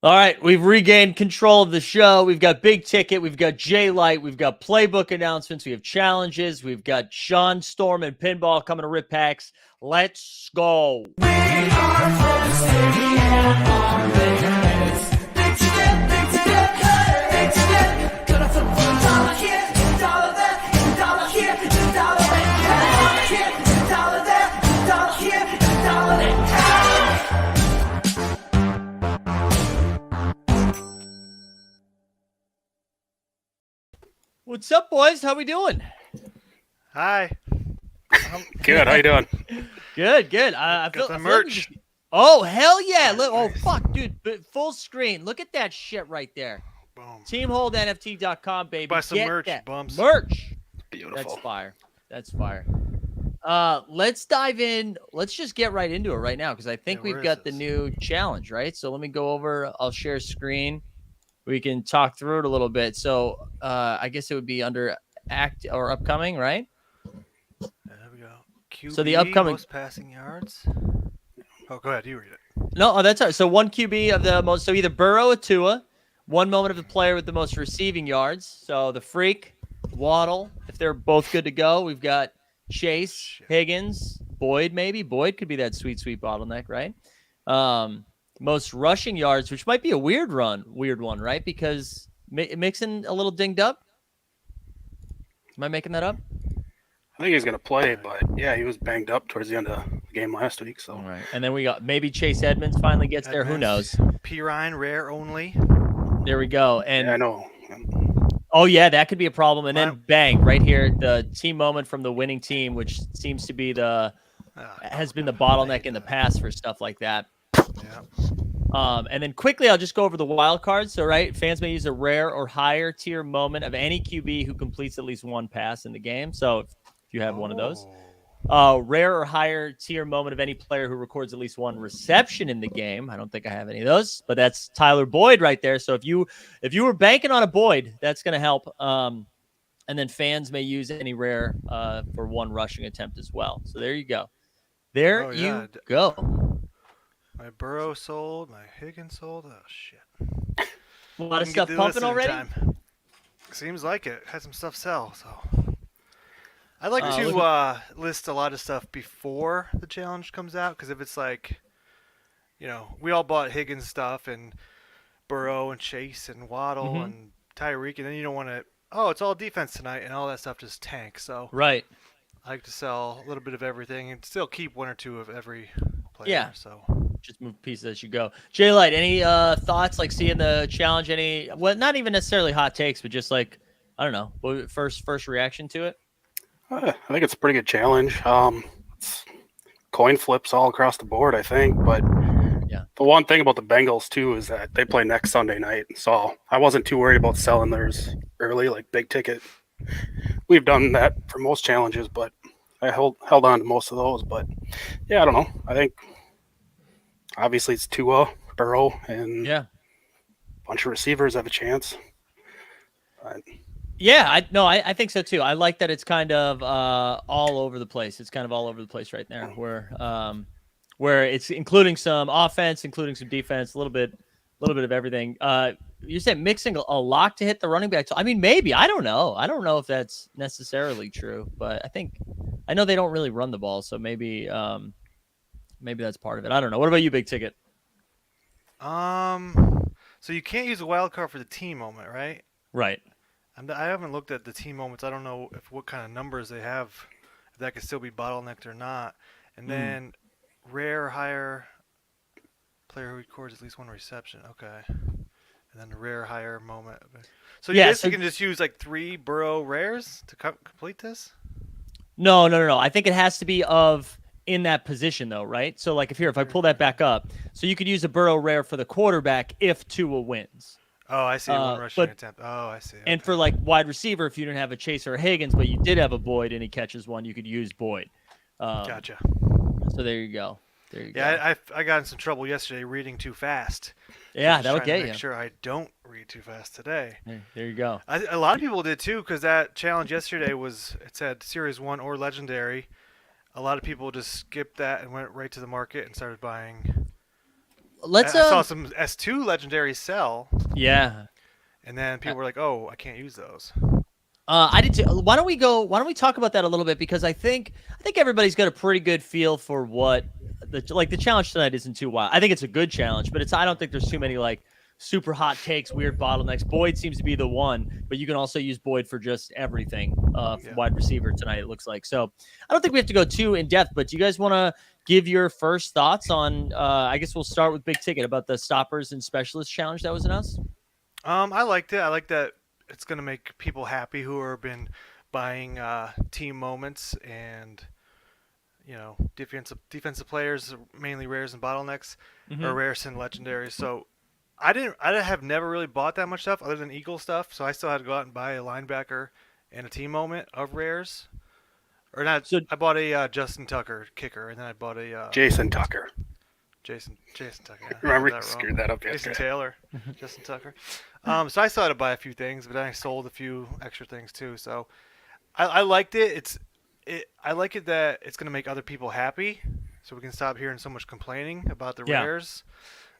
All right, we've regained control of the show. We've got Big Ticket, we've got Jay Light, we've got Playbook announcements, we have challenges, we've got Sean Storm and Pinball coming to Rip Packs. Let's go. We are from the city and on Vegas. Big Ticket, hey, Big Ticket. Gonna flip for $1 here, $1 there, $1 here, $1 there. $1 here, $1 there, $1 here, $1 there. What's up, boys? How we doing? Hi. Good. How you doing? Good. I feel Got the like merch. Oh, hell yeah. Look, oh, Nice. fuck, dude. Full screen. Look at that shit right there. Boom. TeamHoldNFT.com, baby. Buy some Get merch, that bums. Merch. Beautiful. That's fire. That's fire. Let's dive in. Let's just get right into it right now because I think Yeah, we've where got is the this? new challenge, right? So let me go over. I'll share screen. We can talk through it a little bit. So I guess it would be under act or upcoming, right? There we go. QB, So the upcoming- most passing yards. Oh, go ahead. You read it. No, that's all right. So one QB of the most. So either Burrow or Tua. One moment of the player with the most receiving yards. So the Freak, Waddle. If they're both good to go, we've got Chase, Higgins, Boyd. Maybe Boyd could be that sweet bottleneck, right? Most rushing yards, which might be a weird one, right? Because Mixon a little dinged up. Am I making that up? I think he's gonna play, but yeah, he was banged up towards the end of the game last week. So All right. And then we got maybe Chase Edmonds finally gets there. Who knows? Edmonds. Pirine, rare only. There we go. And yeah, I know. oh yeah, that could be a problem. And then Wow. bang, right here, the team moment from the winning team, which seems to be has been the bottleneck in the past for stuff like that. Yeah. And then quickly, I'll just go over the wild cards. So, right, fans may use a rare or higher tier moment of any QB who completes at least one pass in the game. So, if you have one of those, rare or higher tier moment of any player who records at least one reception in the game. I don't think I have any of those, but that's Tyler Boyd right there. So, if you were banking on a Boyd, that's going to help. And then fans may use any rare for one rushing attempt as well. So there you go. There Oh, yeah. you go. My Burrow sold. My Higgins sold. Oh, shit. A lot of Didn't get stuff to pumping listen in already. time. Seems like it. Had some stuff sell, so. I'd like look to list a lot of stuff before the challenge comes out, because if it's like, we all bought Higgins stuff and Burrow and Chase and Waddle Mhm. and Tyreek, and then you don't want to, it's all defense tonight, and all that stuff just tanks. So Right. I like to sell a little bit of everything and still keep one or two of every player. Yeah. So Just move pieces as you go. Jay Light, any thoughts like seeing the challenge? Not even necessarily hot takes, but just like, I don't know, first reaction to it? I think it's a pretty good challenge. It's coin flips all across the board, I think. But Yeah. the one thing about the Bengals too is that they play next Sunday night, so I wasn't too worried about selling theirs early, like big ticket. We've done that for most challenges, but I held on to most of those. But yeah, I don't know. I think obviously it's Tua, Burrow, and Yeah. a bunch of receivers have a chance. Yeah, I think so too. I like that it's kind of all over the place. It's kind of all over the place right there, where it's including some offense, including some defense, a little bit of everything. You said mixing a lock to hit the running back. I mean, maybe. I don't know. I don't know if that's necessarily true, but I know they don't really run the ball, so maybe that's part of it. I don't know. What about you, Big Ticket? so you can't use a wild card for the team moment, right? Right. I haven't looked at the team moments. I don't know what kind of numbers they have, if that could still be bottlenecked or not. And then rare or higher player who records at least one reception. Okay. And then rare or higher moment. So you guys can just use like 3 Burrow rares to complete this? No. I think it has to be in that position though, right? So like if I pull that back up, so you could use a Burrow rare for the quarterback if Tua wins. Oh, I see. One rushing attempt. Oh, I see. And Okay. for like wide receiver, if you didn't have a Chase or a Higgins, but you did have a Boyd and he catches one, you could use Boyd. Gotcha. So there you go. go. I got in some trouble yesterday reading too fast. Yeah, Just that'll trying to get make you. sure I don't read too fast today. There you go. A lot of people did too, because that challenge yesterday it said Series 1 or Legendary. A lot of people just skipped that and went right to the market and started buying let's I saw some S2 legendaries sell, yeah. and then people were like, "Oh, I can't use those." I did too. Why don't we go? Why don't we talk about that a little bit? Because I think everybody's got a pretty good feel for what the challenge tonight isn't too wild. I think it's a good challenge, but I don't think there's too many like super hot takes, weird bottlenecks. Boyd seems to be the one, but you can also use Boyd for just everything. Yeah. Wide receiver tonight, it looks like. So I don't think we have to go too in depth. But do you guys want to give your first thoughts on? I guess we'll start with big ticket about the stoppers and specialist challenge that was announced. I liked it. I like that it's gonna make people happy who have been buying team moments and defensive players, mainly rares and bottlenecks, or rares and legendaries. So I have never really bought that much stuff other than Eagle stuff. So I still had to go out and buy a linebacker and a team moment of rares. Or not. So I bought a Justin Tucker kicker, and then I bought a Jason Tucker. Jason Tucker. Yeah, Remember, I got you that screwed wrong. that up Jason yesterday. Taylor, Justin Tucker. So I still had to buy a few things, but then I sold a few extra things too. So I liked it. I like it that it's gonna make other people happy, so we can stop hearing so much complaining about the Yeah. rares.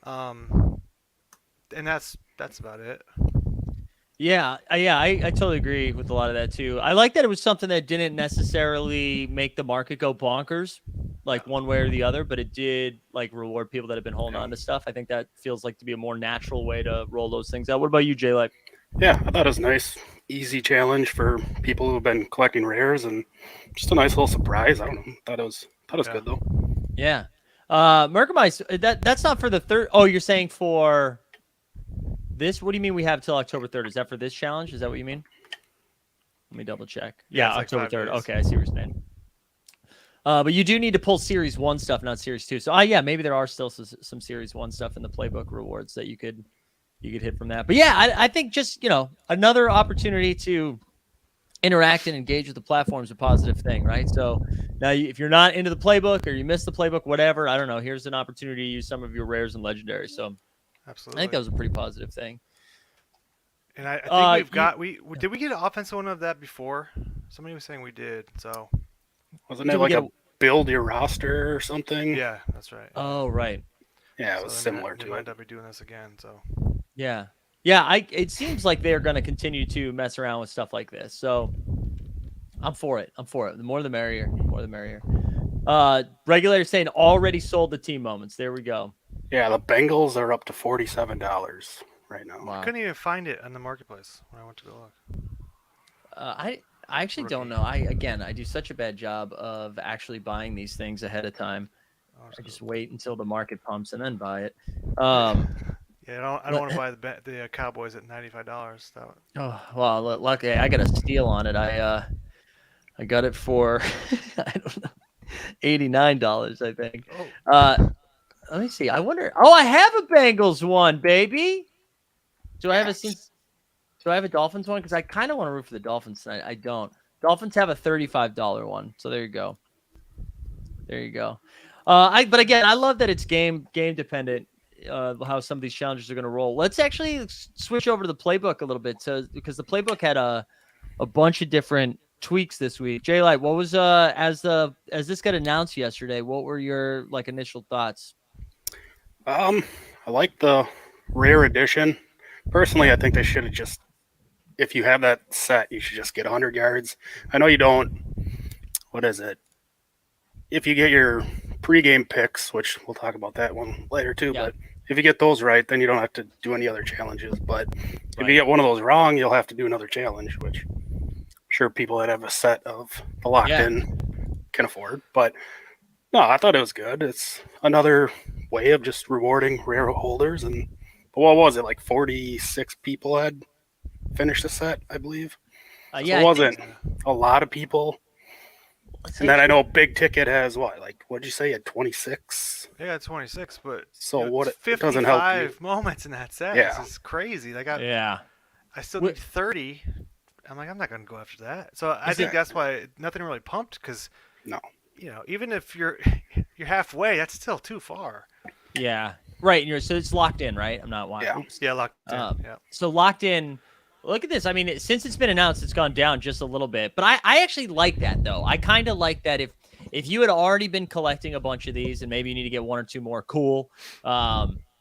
And that's about it. Yeah, I totally agree with a lot of that too. I like that it was something that didn't necessarily make the market go bonkers, like one way or the other, but it did like reward people that have been holding on to stuff. I think that feels like to be a more natural way to roll those things out. What about you, Jay? Like, Yeah, I thought it was a nice, easy challenge for people who have been collecting rares, and just a nice little surprise. I don't know. Thought it was Yeah. good though. yeah, Merkamice, that's not for the third. Oh, you're saying for this? What do you mean we have till October 3rd? Is that for this challenge? Is that what you mean? Let me double check. Yeah, Yeah, it's like October 5 3rd. days. Okay, I see what you're saying. But you do need to pull Series 1 stuff, not Series 2. So, yeah, maybe there are still some Series 1 stuff in the playbook rewards that you could hit from that. But, yeah, I think just, another opportunity to interact and engage with the platform is a positive thing, right? So now if you're not into the playbook or you missed the playbook, whatever, I don't know, here's an opportunity to use some of your rares and legendaries. So Absolutely. I think that was a pretty positive thing. And I think we've got did we get an offensive one of that before? Somebody was saying we did. So Wasn't Did it we like get a build your roster or something? yeah, that's right. Oh, right. Yeah, it So was they similar they to might it. not be doing this again. So Yeah. It seems like they're going to continue to mess around with stuff like this. So I'm for it. The more the merrier. Regulator saying already sold the team moments. There we go. Yeah, the Bengals are up to $47 right now. Wow. I couldn't even find it on the marketplace when I went to go look. I actually don't know. I do such a bad job of actually buying these things ahead of time. Oh, I just wait until the market pumps and then buy it. Yeah, I don't want to buy the Cowboys at $95. Oh well, luckily I got a steal on it. I got it for I don't know, $89, I think. Oh, Let me see. I wonder. Oh, I have a Bengals one, baby. Do I have a Dolphins one? Because I kind of want to root for the Dolphins tonight. I don't. Dolphins have a $35 one, so there you go. But again, I love that it's game dependent. How some of these challenges are going to roll. Let's actually switch over to the playbook a little bit, because the playbook had a bunch of different tweaks this week. Jay Light, what was as this got announced yesterday? What were your initial thoughts? I like the rare edition. Personally, I think they should have just, if you have that set, you should just get 100 yards. I know you don't. What is it? If you get your pregame picks, which we'll talk about that one later too, Yeah. but if you get those right, then you don't have to do any other challenges. But if Right. you get one of those wrong, you'll have to do another challenge, which I'm sure people that have a set of the locked in can afford. But no, I thought it was good. It's another way of just rewarding rare holders. And what was it, like 46 people had finished the set, I believe. So Yeah, it wasn't a lot of people. And then I know Big Ticket has what'd you say, at 26? yeah, 26, but So what? It 55 doesn't help you. moments in that set. Yeah. This is crazy. yeah. I still need 30. I'm like, I'm not going to go after that. So I think that's why nothing really pumped, because No. even if you're halfway, that's still too far. Yeah. Right. And so it's locked in, right? I'm not watching. Yeah. Oops. Yeah, locked in. Yeah. So locked in. Look at this. I mean, since it's been announced, it's gone down just a little bit. But I actually like that, though. I kind of like that if you had already been collecting a bunch of these and maybe you need to get one or two more, cool.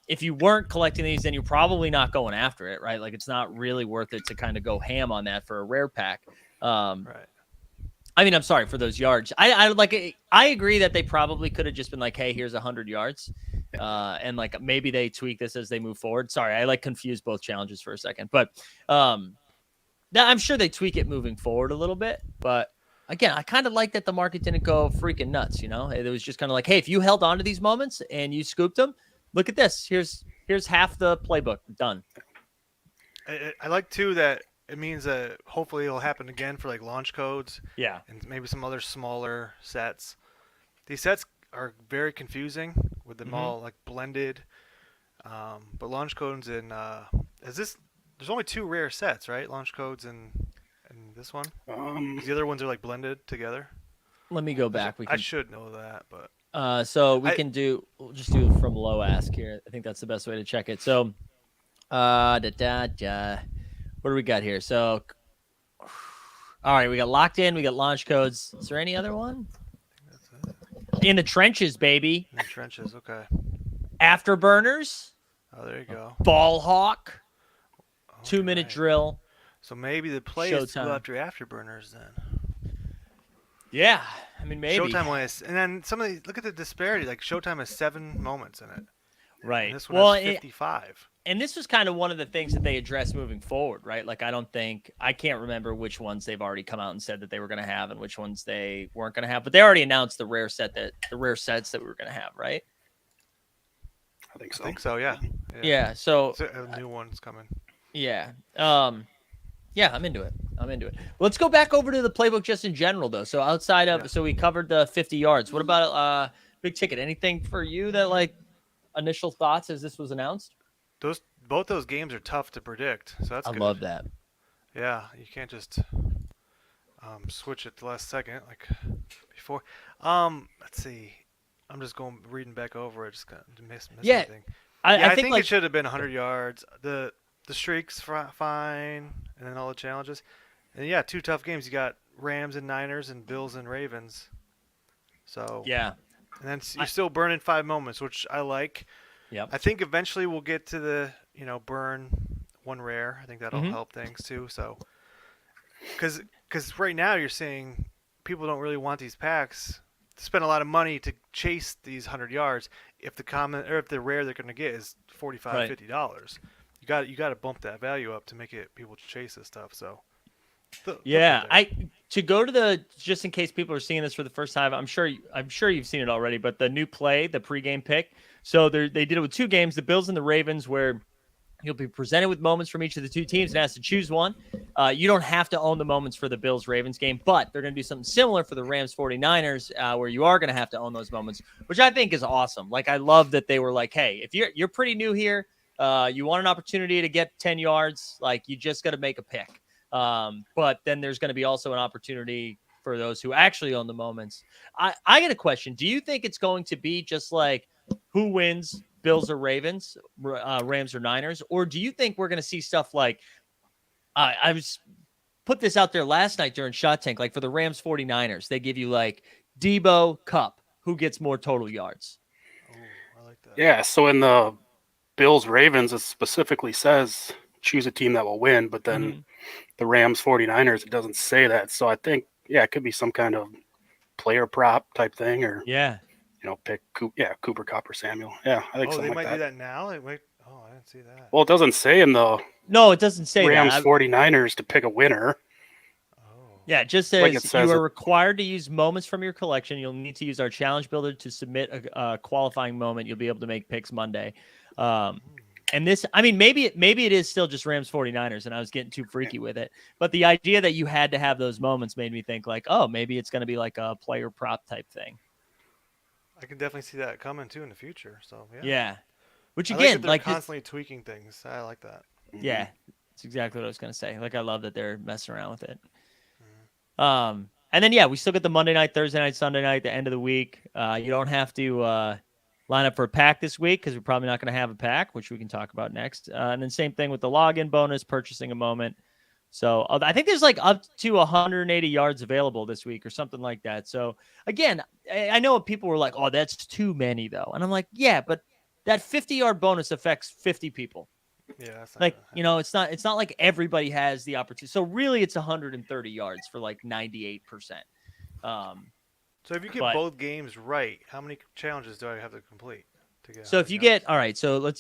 if you weren't collecting these, then you're probably not going after it, right? Like it's not really worth it to kind of go ham on that for a rare pack. Right. I mean, I'm sorry for those yards. I agree that they probably could have just been like, hey, here's 100 yards. And like maybe they tweak this as they move forward. Sorry, I like confused both challenges for a second. But I'm sure they tweak it moving forward a little bit. But again, I kind of like that the market didn't go freaking nuts, you know? It was just kind of like, hey, if you held on to these moments and you scooped them, look at this. Here's half the playbook done. I like too that it means that hopefully it'll happen again for like launch codes. Yeah. And maybe some other smaller sets. These sets are very confusing with them all like blended. But launch codes and there's only 2 rare sets, right? Launch codes and this one. The other ones are like blended together. Let me go back. I should know that, but so we'll just do it from low ask here. I think that's the best way to check it. So, what do we got here? So, all right, we got locked in. We got launch codes. Is there any other one? In the trenches, baby. in the trenches, okay. Afterburners. Oh, there you go. Ball hawk. Oh, 2-minute right. drill. So maybe the play is to go Showtime. after afterburners then. Yeah, I mean maybe. Showtime only has, and then some of the look at the disparity. Like Showtime has 7 moments in it. Right. And this one has 55. And this was kind of one of the things that they addressed moving forward, right? Like I can't remember which ones they've already come out and said that they were going to have and which ones they weren't going to have, but they already announced the rare sets that we were going to have, right? I think so. I think so, yeah. Yeah. So A new one's coming. yeah. Yeah, I'm into it. Let's go back over to the playbook just in general though. So outside of so we covered the 50 yards. What about big ticket? Anything for you that like initial thoughts as this was announced? Both those games are tough to predict, so that's I good. love that. Yeah, you can't just switch it the last second like before. Let's see. I'm just reading back over it, just kind of miss Yeah, anything. I think like, it should have been 100 yards. The streaks fine, and then all the challenges. And yeah, 2 tough games. You got Rams and Niners and Bills and Ravens. So yeah. and then you're still burning 5 moments, which I like. Yep. I think eventually we'll get to the burn 1 rare. I think that'll help things too. So because right now you're seeing people don't really want these packs to spend a lot of money to chase these 100 yards. If the rare they're going to get is $45, Right. $50, you got to bump that value up to make it people chase this stuff. So Yeah, to go to the just in case people are seeing this for the first time, I'm sure you've seen it already, but the new play, the pregame pick. So they did it with 2 games, the Bills and the Ravens, where you'll be presented with moments from each of the 2 teams and has to choose one. You don't have to own the moments for the Bills-Ravens game, but they're going to do something similar for the Rams-49ers, where you are going to have to own those moments, which I think is awesome. Like I love that they were like, hey, if you're pretty new here, you want an opportunity to get 10 yards, like you just got to make a pick. But then there's going to be also an opportunity for those who actually own the moments. I get a question. Do you think it's going to be just like who wins, Bills or Ravens, Rams or Niners? Or do you think we're going to see stuff like I was put this out there last night during Shot Tank, like for the Rams 49ers, they give you like Debo, Cup, who gets more total yards? Oh, I like that. Yeah, so in the Bills Ravens, it specifically says choose a team that will win, but then the Rams 49ers, it doesn't say that. So I think, it could be some kind of player prop type thing, or pick Cooper Kupp or Samuel. Yeah, I think something they like might that. do that now. I didn't see that. Well, it doesn't say in the No, it doesn't say Rams that. 49ers to pick a winner. Yeah, it just says, you are required to use moments from your collection. You'll need to use our challenge builder to submit a qualifying moment. You'll be able to make picks Monday. And this, I mean, maybe it is still just Rams 49ers, and I was getting too freaky with it. But the idea that you had to have those moments made me think like, oh, maybe it's going to be like a player prop type thing. I can definitely see that coming too in the future. So Yeah. Which I again, like that they're constantly tweaking things. I like that. Yeah, that's exactly what I was going to say. Like, I love that they're messing around with it. And then, we still get the Monday night, Thursday night, Sunday night, the end of the week. You don't have to line up for a pack this week because we're probably not going to have a pack, which we can talk about next. And then same thing with the login bonus, purchasing a moment. So I think there's like up to 180 yards available this week or something like that. So again, I know people were like, oh, that's too many though. And I'm like, yeah, but that 50-yard bonus affects 50 people. Yeah, that's not Like, gonna you know, it's not like everybody has the opportunity. So really it's 130 yards for like 98%. So if you get But both games right, how many challenges do I have to complete to get so if 100 you yards? get, all right, so let's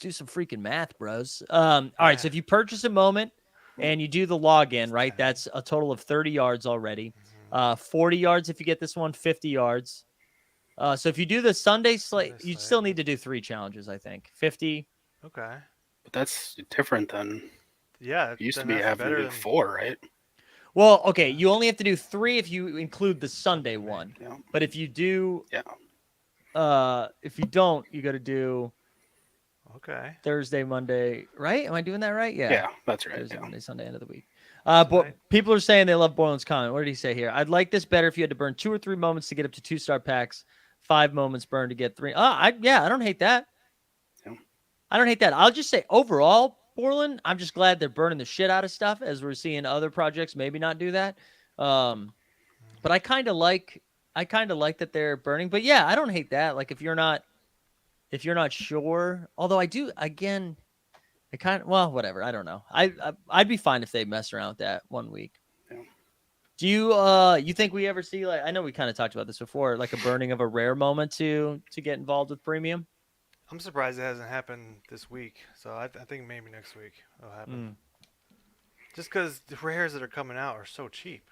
do some freaking math, bros. All right, so if Math. you purchase a moment and you do the login, right, 10. that's a total of 30 yards already. Mhm. 40 yards if you get this one, 50 yards. So if you do the Sunday slate, Sunday you slate. still need to do 3 challenges, I think. 50. Okay. But that's different than Yeah, it used to then be that's having to better do than. 4, right? Well, okay, Yeah. you only have to do 3 if you include the Sunday Sunday one. Yeah. But if you do Yeah. if you don't, you got to do Okay. Thursday, Monday, right? Am I doing that right? Yeah. Yeah, that's right. Thursday, Yeah. Monday, Sunday, end of the week. So But tonight. people are saying they love Borland's comment. What did he say here? I'd like this better if you had to burn 2 or 3 moments to get up to 2-star packs. 5 moments burned to get 3. I don't hate that. Yeah. I don't hate that. I'll just say overall, Borland, I'm just glad they're burning the shit out of stuff as we're seeing other projects maybe not do that. But I kind of like that they're burning. But yeah, I don't hate that. Like if you're not sure, although I do again. I kind of whatever. I don't know. I'd be fine if they mess around with that 1 week. Yeah. Do you think we ever see, like, I know we kind of talked about this before, like a burning of a rare moment to get involved with premium? I'm surprised it hasn't happened this week. So I think maybe next week it'll happen. Just because the rares that are coming out are so cheap.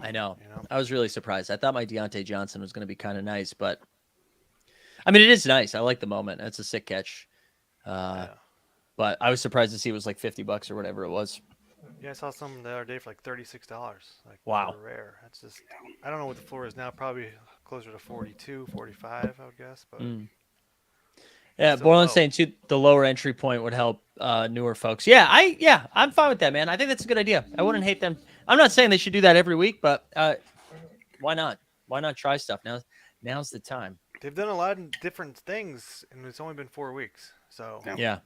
I know. You know. I was really surprised. I thought my Deontay Johnson was going to be kind of nice, but I mean, it is nice. I like the moment. It's a sick catch. Yeah. But I was surprised to see it was like $50 or whatever it was. Yeah, I saw some the other day for like $36. Like Wow. for a rare. That's just. I don't know what the floor is now. Probably closer to 42, 45, I would guess. But Yeah, still Borland's low. saying too the lower entry point would help newer folks. Yeah, I'm fine with that, man. I think that's a good idea. I wouldn't hate them. I'm not saying they should do that every week, but why not? Why not try stuff now? Now's the time. They've done a lot of different things, and it's only been 4 weeks. So. Yeah. Yeah.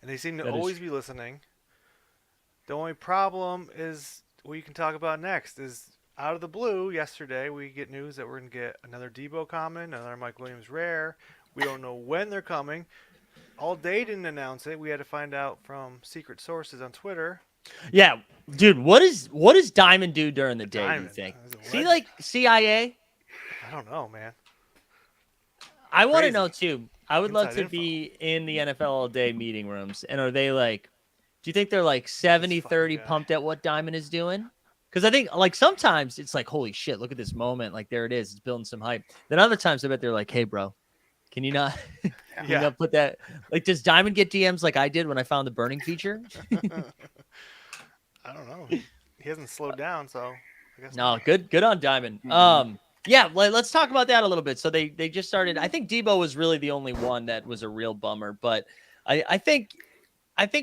And they seem to That is always be listening. The only problem is what you can talk about next is out of the blue. Yesterday we get news that we're gonna get another Debo common, another Mike Williams rare. We don't know when they're coming. All day didn't announce it. We had to find out from secret sources on Twitter. Yeah, dude. What does Diamond do during the day? Do you Diamond. think? He's a Is he legend. like CIA? I don't know, man. I want to Crazy. know too. I would love Inside to info. be in the NFL all day meeting rooms. And are they like, do you think they're like 70, fucking 30 guy. pumped at what Diamond is doing? Because I think like sometimes it's like, holy shit, look at this moment. Like there it is. It's building some hype. Then other times I bet they're like, hey, bro, can you not, can you Yeah. not put that? Like, does Diamond get DMs like I did when I found the burning feature? I don't know. He hasn't slowed down, so I guess No, not. good on Diamond. Yeah, let's talk about that a little bit. So they just started. I think Debo was really the only one that was a real bummer, but I think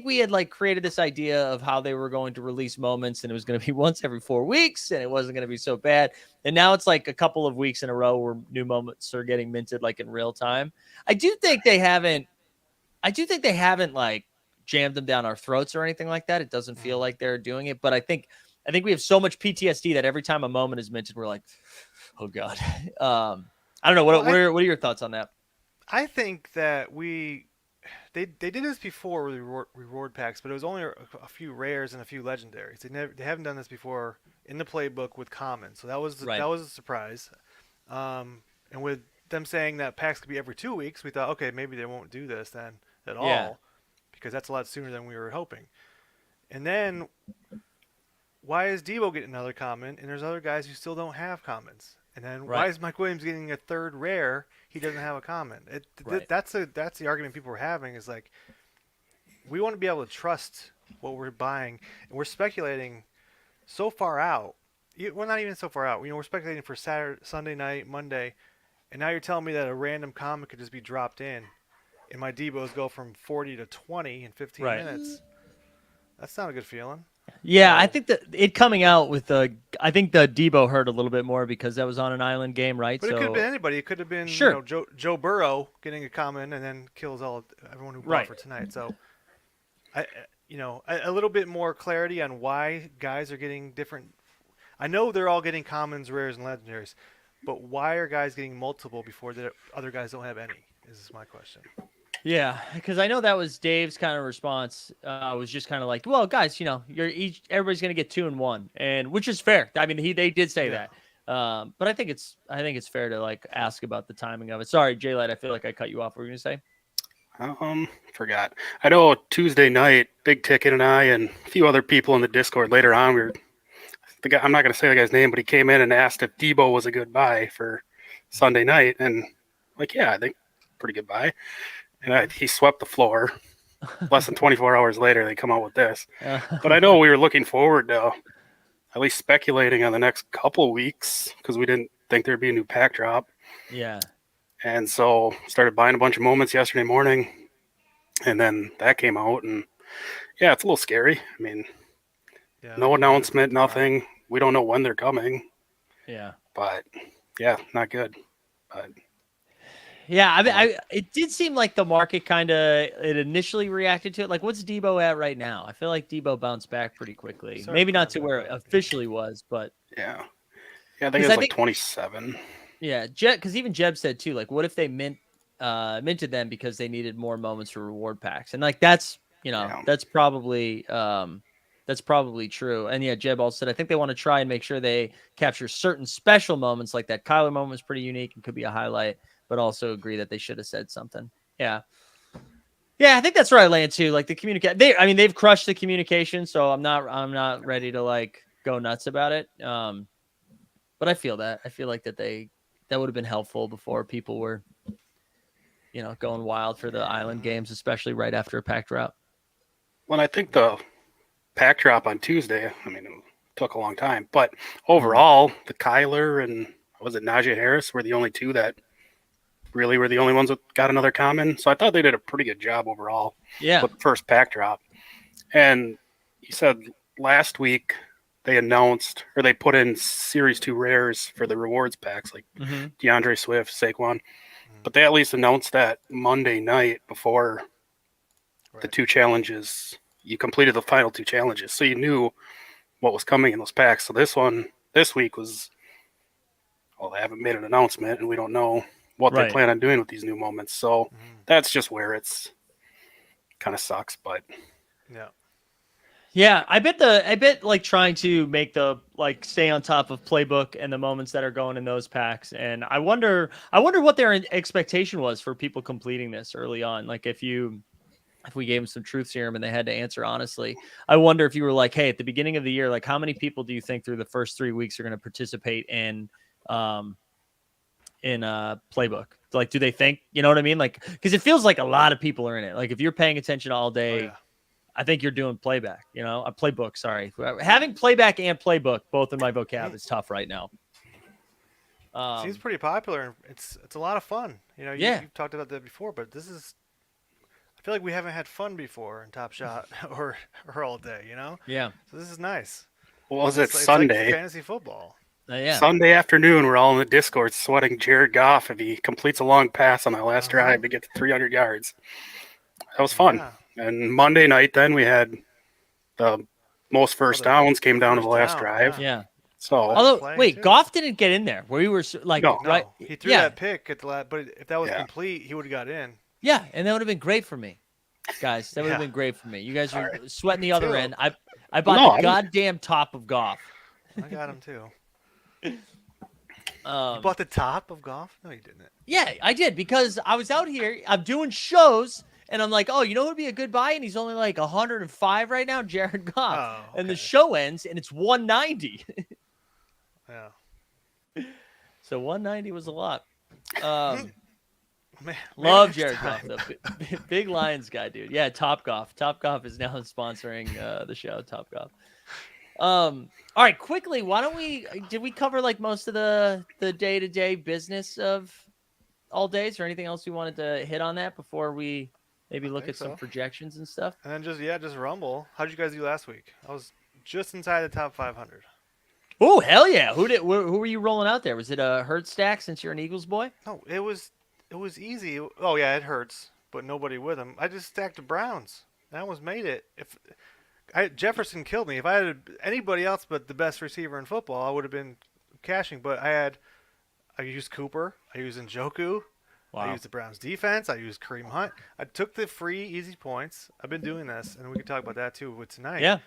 we had like created this idea of how they were going to release moments, and it was going to be once every 4 weeks, and it wasn't going to be so bad. And now it's like a couple of weeks in a row where new moments are getting minted like in real time. I do think they haven't like jammed them down our throats or anything like that. It doesn't feel like they're doing it, but I think we have so much PTSD that every time a moment is minted, we're like, oh god. I don't know. What are your thoughts on that? I think that they did this before with reward packs, but it was only a few rares and a few legendaries. They haven't done this before in the playbook with common, so that was Right. that was a surprise. And with them saying that packs could be every 2 weeks, we thought, okay, maybe they won't do this then at Yeah. all, because that's a lot sooner than we were hoping. And then why is Debo getting another common, and there's other guys who still don't have commons? And then why Right. is Mike Williams getting a third rare? He doesn't have a common. Right. That's the argument people were having, is like, we want to be able to trust what we're buying, and we're speculating so far out. We're not even so far out. We're speculating for Saturday, Sunday night, Monday, and now you're telling me that a random comic could just be dropped in, and my Debos go from 40 to 20 in 15 Right. minutes. That's not a good feeling. Yeah, I think that it coming out with I think the Debo hurt a little bit more because that was on an island game, right? But it could have been anybody. It could have been Sure. Joe Burrow getting a common and then kills everyone who bought Right. for tonight. So, a little bit more clarity on why guys are getting different. I know they're all getting commons, rares, and legendaries, but why are guys getting multiple before the other guys don't have any? Is my question. Yeah, because I know that was Dave's kind of response. Was just kind of like, well, guys, everybody's gonna get 2-1, and which is fair. I mean, they did say Yeah. that. But I think it's fair to like ask about the timing of it. Sorry, Jaylight, I feel like I cut you off. What were you gonna say? Forgot. I know Tuesday night, Big Ticket and I and a few other people in the Discord later on, the guy, I'm not going to say the guy's name, but he came in and asked if Debo was a good buy for Sunday night. And like, yeah, I think pretty good buy. And he swept the floor. Less than 24 hours later, they come out with this. But I know we were looking forward to at least speculating on the next couple weeks because we didn't think there'd be a new pack drop. Yeah. And so started buying a bunch of moments yesterday morning. And then that came out. And yeah, it's a little scary. I mean, Yeah. no announcement, nothing. We don't know when they're coming. Yeah. But yeah, not good. But Yeah, I mean, it did seem like the market it initially reacted to it. Like, what's Debo at right now? I feel like Debo bounced back pretty quickly. Sorry, Maybe not to coming where back it up, yeah. officially was, but yeah. Yeah, I think 'cause it's like 27. yeah, because even Jeb said too, like, what if they minted them because they needed more moments for reward packs, and like Yeah. that's probably true. And yeah, Jeb also said I think they want to try and make sure they capture certain special moments, like that Kyler moment was pretty unique and could be a highlight, but also agree that they should have said something. Yeah. Yeah, I think that's where I land too. Like the they've crushed the communication, so I'm not ready to like go nuts about it. But I feel like that would have been helpful before people were, going wild for the island games, especially right after a packed route. Well, I think the pack drop on Tuesday, I mean, it took a long time, but overall, the Kyler and was it Najee Harris were the only two that really were the only ones that got another common. So I thought they did a pretty good job overall Yeah. with the first pack drop. And you said last week they announced or they put in Series 2 rares for the rewards packs like DeAndre Swift, Saquon. But they at least announced that Monday night before the two challenges. You completed the final two challenges. So you knew what was coming in those packs. So this week was, well, they haven't made an announcement and we don't know what they plan on doing with these new moments. So that's just where it's kind of sucks, but Yeah. Yeah, I bet like trying to make the like stay on top of Playbook and the moments that are going in those packs, and I wonder what their expectation was for people completing this early on. Like if we gave them some truth serum and they had to answer honestly, I wonder if you were like, hey, at the beginning of the year, like how many people do you think through the first 3 weeks are going to participate in Playbook? Like, do they think, you know what I mean? Like, because it feels like a lot of people are in it. Like if you're paying attention all day. Oh, yeah. I think you're doing playback, a playbook. Sorry. Having playback and playbook both in my vocab is tough right now. Seems pretty popular. And it's a lot of fun. You've talked about that before, but I feel like we haven't had fun before in Top Shot or all day, Yeah. So this is nice. what was it, It's Sunday? like fantasy football. Yeah. Sunday afternoon, we're all in the Discord sweating Jared Goff if he completes a long pass on that last drive to get to 300 yards. That was fun. Yeah. And Monday night, then we had the most first downs came down to the last drive. Yeah. So, Although, wait, Goff didn't get in there. We were like, No. right? He threw that pick at the last, but if that was Yeah. complete, he would have got in. Yeah, and that would have been great for me, guys. That would have been great for me. You guys are sweating the other end. I bought the goddamn top of Goff. I got him too. You Um, bought the top of Goff? No, you didn't. Yeah, I did because I was out here. I'm doing shows, and I'm like, oh, you know who would be a good buy? And he's only like 105 right now, Jared Goff. Oh, And the okay. show ends, and it's 190. Yeah. So 190 was a lot. Man, Love next Jared time. Goff, though. Big Lions guy, dude. Yeah, Top Golf. Top Golf is now sponsoring the show, Top Golf. All right, quickly, did we cover like most of the day-to-day business of all days or anything else we wanted to hit on that before we maybe look at some so. projections and stuff? And then just Rumble. How did you guys do last week? I was just inside the top 500. Oh, hell yeah. Who were you rolling out there? Was it a Hurt stack since you're an Eagles boy? No, it was easy. Oh yeah, it hurts, but nobody with him. I just stacked the Browns. I almost made it. Jefferson killed me. If I had anybody else but the best receiver in football, I would have been cashing. But I used Cooper. I used Njoku. I Wow. used the Browns defense. I used Kareem Hunt. I took the free easy points. I've been doing this, and we can talk about that too with tonight. Yeah.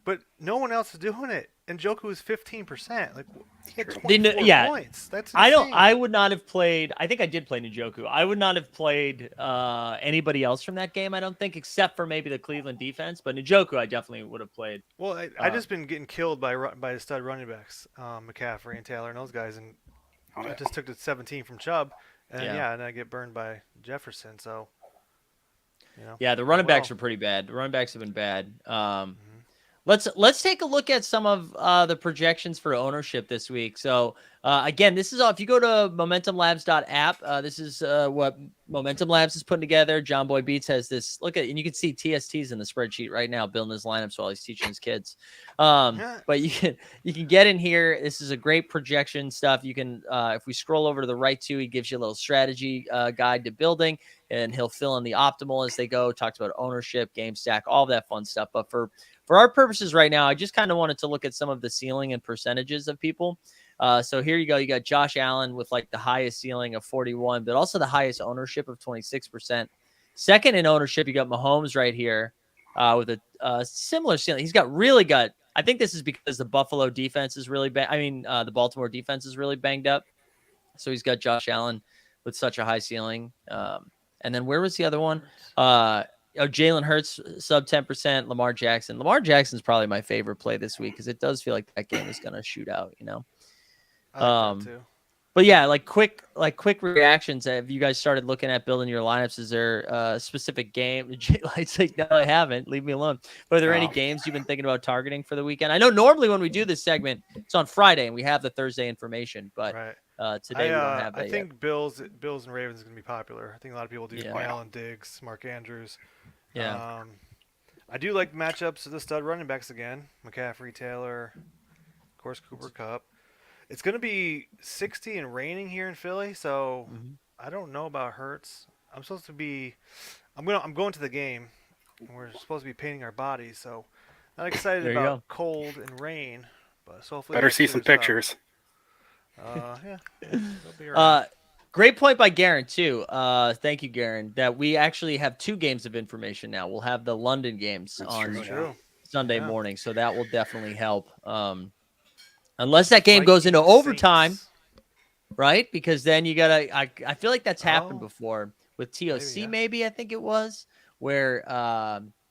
But no one else is doing it. And Joku is 15%. Like he had True. 24 Yeah. points. That's I don't. insane. I would not have played. I think I did play Njoku. I would not have played anybody else from that game. I don't think, except for maybe the Cleveland defense. But Njoku, I definitely would have played. Well, I just been getting killed by the stud running backs, McCaffrey and Taylor and those guys, and Oh, I yeah. just took the 17 from Chubb, and Yeah. and I get burned by Jefferson. So, Yeah, the oh running backs well. are pretty bad. The running backs have been bad. Mhm. Let's take a look at some of the projections for ownership this week. So again, this is all. If you go to momentumlabs.app, this is what Momentum Labs is putting together. John Boy Beats has this. Look at, and you can see TSTs in the spreadsheet right now, building his lineups while he's teaching his kids. But you can get in here. This is a great projection stuff. You can if we scroll over to the right too, he gives you a little strategy guide to building, and he'll fill in the optimal as they go. Talks about ownership, game stack, all that fun stuff. But for our purposes right now, I just kind of wanted to look at some of the ceiling and percentages of people. So here you go. You got Josh Allen with like the highest ceiling of 41, but also the highest ownership of 26%. Second in ownership, you got Mahomes right here with a similar ceiling. I think this is because the Buffalo defense is really bad. I mean, the Baltimore defense is really banged up. So he's got Josh Allen with such a high ceiling. And then where was the other one? Jalen Hurts sub 10%, Lamar Jackson. Lamar Jackson's probably my favorite play this week because it does feel like that game is going to shoot out, I like that too. But yeah, like quick reactions. Have you guys started looking at building your lineups? Is there a specific game? It's like, no, I haven't. Leave me alone. But are there any games you've been thinking about targeting for the weekend? I know normally when we do this segment, it's on Friday and we have the Thursday information, but Right. today we don't have that I think yet. Bills and Ravens is going to be popular. I think a lot of people do Yeah. Allen Diggs, Mark Andrews. Yeah. I do like matchups of the stud running backs again. McCaffrey, Taylor, of course Cooper Cup. It's going to be 60 and raining here in Philly, so I don't know about Hurts. I'm going to the game, and we're supposed to be painting our bodies, so not excited There you about go. cold and rain. But so hopefully Better that see some clears up. pictures. Yeah, they'll be around. Great point by Garen too. Thank you, Garen. That we actually have 2 games of information now. We'll have the London games That's on True. Sunday Yeah. morning, so that will definitely help. Unless that game Vikings, goes into overtime, Saints. right? Because then you gotta. I feel like that's happened Oh, before with TOC. maybe, yeah. Maybe I think it was where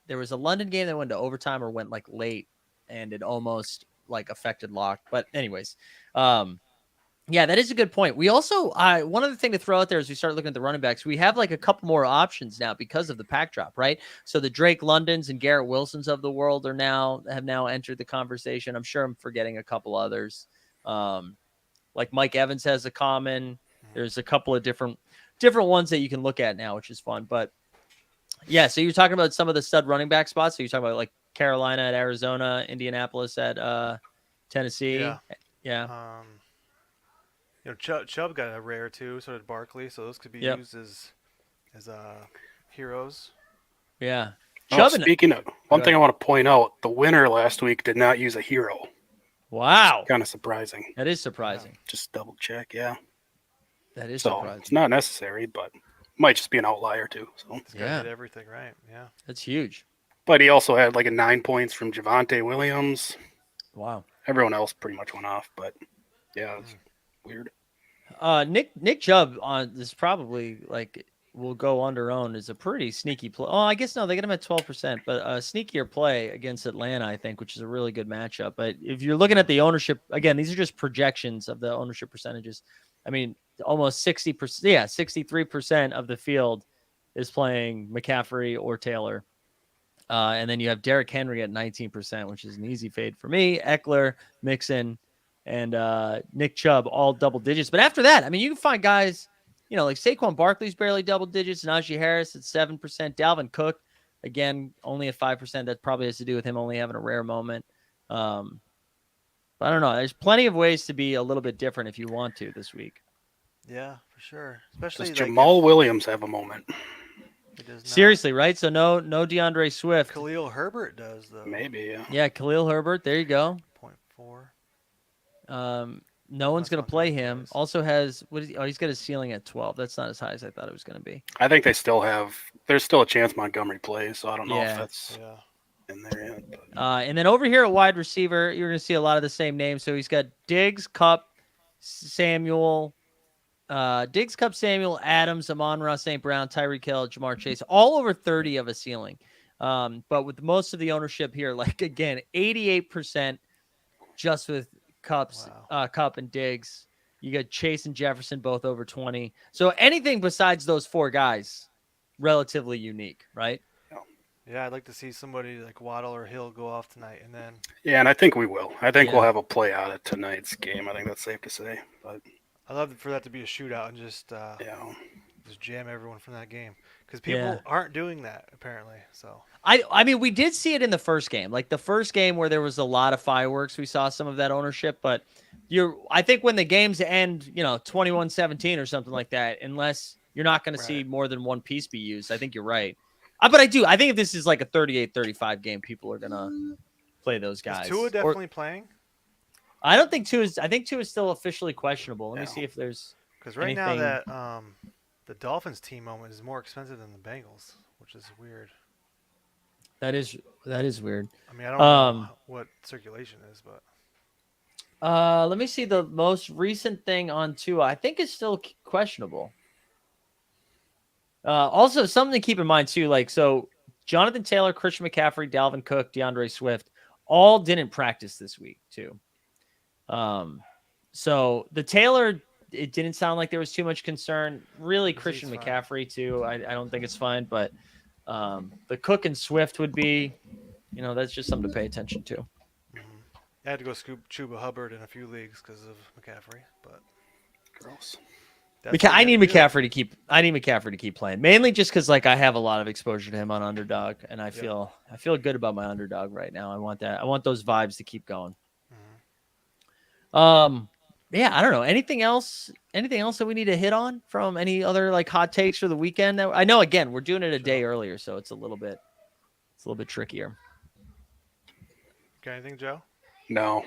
there was a London game that went to overtime or went like late, and it almost like affected lock. But anyways, yeah, that is a good point. We also, one other thing to throw out there as we start looking at the running backs, we have like a couple more options now because of the pack drop, right? So the Drake Londons and Garrett Wilsons of the world have now entered the conversation. I'm sure I'm forgetting a couple others. Like Mike Evans has a common. There's a couple of different ones that you can look at now, which is fun. But yeah, so you're talking about some of the stud running back spots. So you're talking about like Carolina at Arizona, Indianapolis at Tennessee. Yeah. Yeah. Chubb got a rare too. So did Barkley. So those could be Yep. used as heroes. Yeah. Oh, Chubb and- speaking of, one Go thing I ahead. want to point out, the winner last week did not use a hero. Wow. Kind of surprising. That is surprising. Just double check, yeah. That is So surprising. it's not necessary, but might just be an outlier too. So, This guy Yeah. did everything right. Yeah. That's huge. but he also had like a 9 points from Javonte Williams. Wow. Everyone else pretty much went off, but yeah, it's weird. Nick Chubb on this probably like will go under owned is a pretty sneaky play. Oh, I guess no, they get him at 12%, but a sneakier play against Atlanta, I think, which is a really good matchup. But if you're looking at the ownership, again, these are just projections of the ownership percentages. I mean, almost 60%, 63% of the field is playing McCaffrey or Taylor. And then you have Derrick Henry at 19%, which is an easy fade for me. Eckler, Mixon, and Nick Chubb, all double digits. But after that, I mean, you can find guys, like Saquon Barkley's barely double digits. Najee Harris at 7%. Dalvin Cook, again, only at 5%. That probably has to do with him only having a rare moment. But I don't know. There's plenty of ways to be a little bit different if you want to this week. Yeah, for sure. Especially Does like Jamal Williams have a moment? he does not. Seriously, right? So no DeAndre Swift. Khalil Herbert does though. Maybe, yeah. Yeah, Khalil Herbert. There you go. 0.4. No one's Unless going to play Montana him. plays. Also has what is he? Oh, he's got a ceiling at 12. That's not as high as I thought it was going to be. I think they still have. There's still a chance Montgomery plays, so I don't know if Yeah. that's Yeah. in there yet. But And then over here at wide receiver, you're going to see a lot of the same names. So he's got Diggs, Cup, Samuel, Adams, Amon-Ra, St. Brown, Tyreek Hill, Jamar Chase, all over 30 of a ceiling. But with most of the ownership here, like again, 88% just with Cup and Diggs. You got Chase and Jefferson both over 20. So anything besides those four guys, relatively unique, right? Yeah, I'd like to see somebody like Waddle or Hill go off tonight, and then yeah, and I think we will. I think we'll Yeah. have a play out of tonight's game. I think that's safe to say. But I'd love for that to be a shootout and just yeah, just jam everyone from that game because Yeah. people aren't doing that apparently. So I mean, we did see it in the first game. Like the first game where there was a lot of fireworks, we saw some of that ownership, but I think when the games end, 21-17 or something like that, unless you're not going to see Right. more than one piece be used, I think you're right. But I think if this is like a 38-35 game, people are going to play those guys. is Tua Or- definitely playing? I don't think two is still officially questionable. Let me Yeah. see if there's Because right now anything. that the Dolphins team moment is more expensive than the Bengals, which is weird. That is weird. I mean, I don't know what circulation is, but Let me see the most recent thing on Tua. I think it's still questionable. Also, something to keep in mind too, like so, Jonathan Taylor, Christian McCaffrey, Dalvin Cook, DeAndre Swift, all didn't practice this week too. So the Taylor, it didn't sound like there was too much concern. Really, He's Christian fine. McCaffrey too. I don't think it's fine, but the Cook and Swift would be, that's just something to pay attention to. I had to go scoop Chuba Hubbard in a few leagues because of McCaffrey. But gross. that's what you I have need to do. McCaffrey to keep. I need McCaffrey to keep playing, mainly just because like I have a lot of exposure to him on Underdog, and I feel good about my Underdog right now. I want that. I want those vibes to keep going. Yeah, I don't know. Anything else? Anything else that we need to hit on from any other like hot takes for the weekend? I know again we're doing it a day earlier, so it's a little bit trickier. Got anything, Joe? No,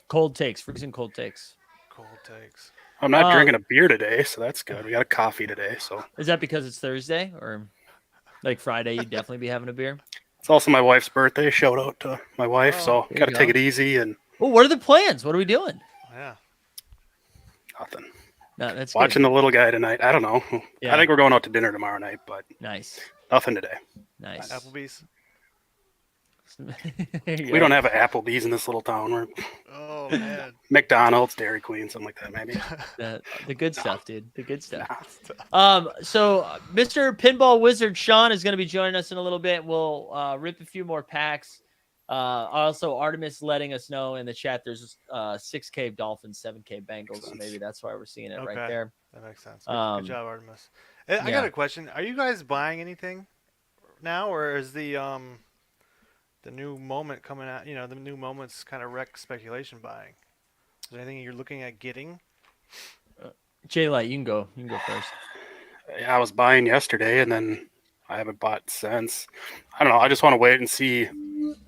Cold takes, freezing cold takes. Cold takes. I'm not drinking a beer today, so that's good. We got a coffee today, so Is that because it's Thursday or like Friday? You'd definitely be having a beer. it's also my wife's birthday. Shout out to my wife. So there got to you take go. it easy and Well, what are the plans? What are we doing? Yeah. nothing. No, that's Watching the little guy tonight. I don't know. Yeah. I think we're going out to dinner tomorrow night, but good. Nice. nothing today. Nice. Applebee's. We don't have an Applebee's in this little town. We're Oh man. McDonald's, Dairy Queen, something like that, maybe. the good stuff, dude. The good stuff. So Mr. Pinball Wizard Sean is going to be joining us in a little bit. We'll rip a few more packs. Also, Artemis letting us know in the chat there's 6K Dolphins, 7K Bengals. So maybe that's why we're seeing it right Okay. there. That makes sense. Good job, Artemis. I got a question. Are you guys buying anything now, or is the new moment coming out? The new moment's kind of wreck speculation buying. Is there anything you're looking at getting? Jay Light, you can go. You can go first. I was buying yesterday, and then I haven't bought since. I don't know. I just want to wait and see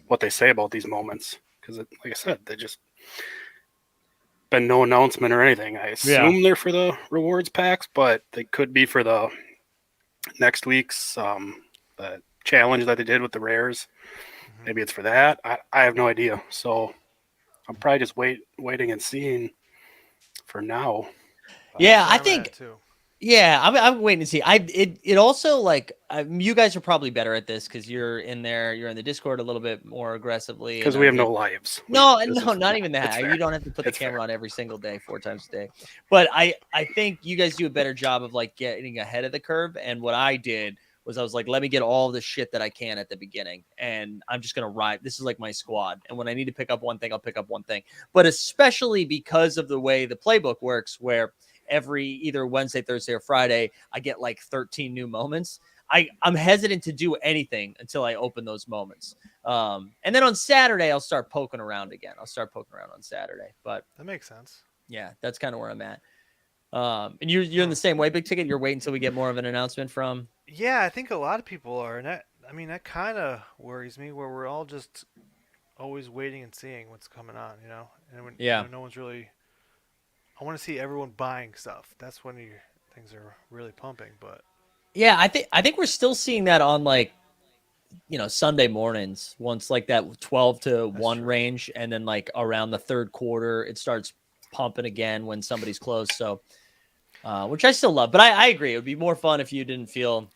what they say about these moments because, like I said, they just been no announcement or anything. I assume they're for the rewards packs, but they could be for the next week's the challenge that they did with the rares. Maybe it's for that. I have no idea. So I'm probably just waiting and seeing for now. Yeah, I I'm think. at too. Yeah, I'm waiting to see. It also like you guys are probably better at this because you're in there. You're in the Discord a little bit more aggressively. Because we have no lives. No, not even it's that. fair. You don't have to put the It's camera fair. on every single day, 4 times a day. But I think you guys do a better job of like getting ahead of the curve. And what I did was I was like, let me get all the shit that I can at the beginning, and I'm just gonna ride. This is like my squad. And when I need to pick up one thing, I'll pick up one thing. But especially because of the way the playbook works, where every either Wednesday, Thursday, or Friday, I get like 13 new moments. I'm hesitant to do anything until I open those moments. And then on Saturday, I'll start poking around again. I'll start poking around on Saturday. But That makes sense. yeah, that's kind of where I'm at. And you're in the same way, Big Ticket. You're waiting until we get more of an announcement from. Yeah, I think a lot of people are, and that kind of worries me. Where we're all just always waiting and seeing what's coming on, and when Yeah. no one's really. I want to see everyone buying stuff. That's when things are really pumping. But Yeah, I think we're still seeing that on like Sunday mornings once like that 12 to that's 1 true. range, and then like around the third quarter it starts pumping again when somebody's close. So which I still love, but I agree it would be more fun if you didn't feel.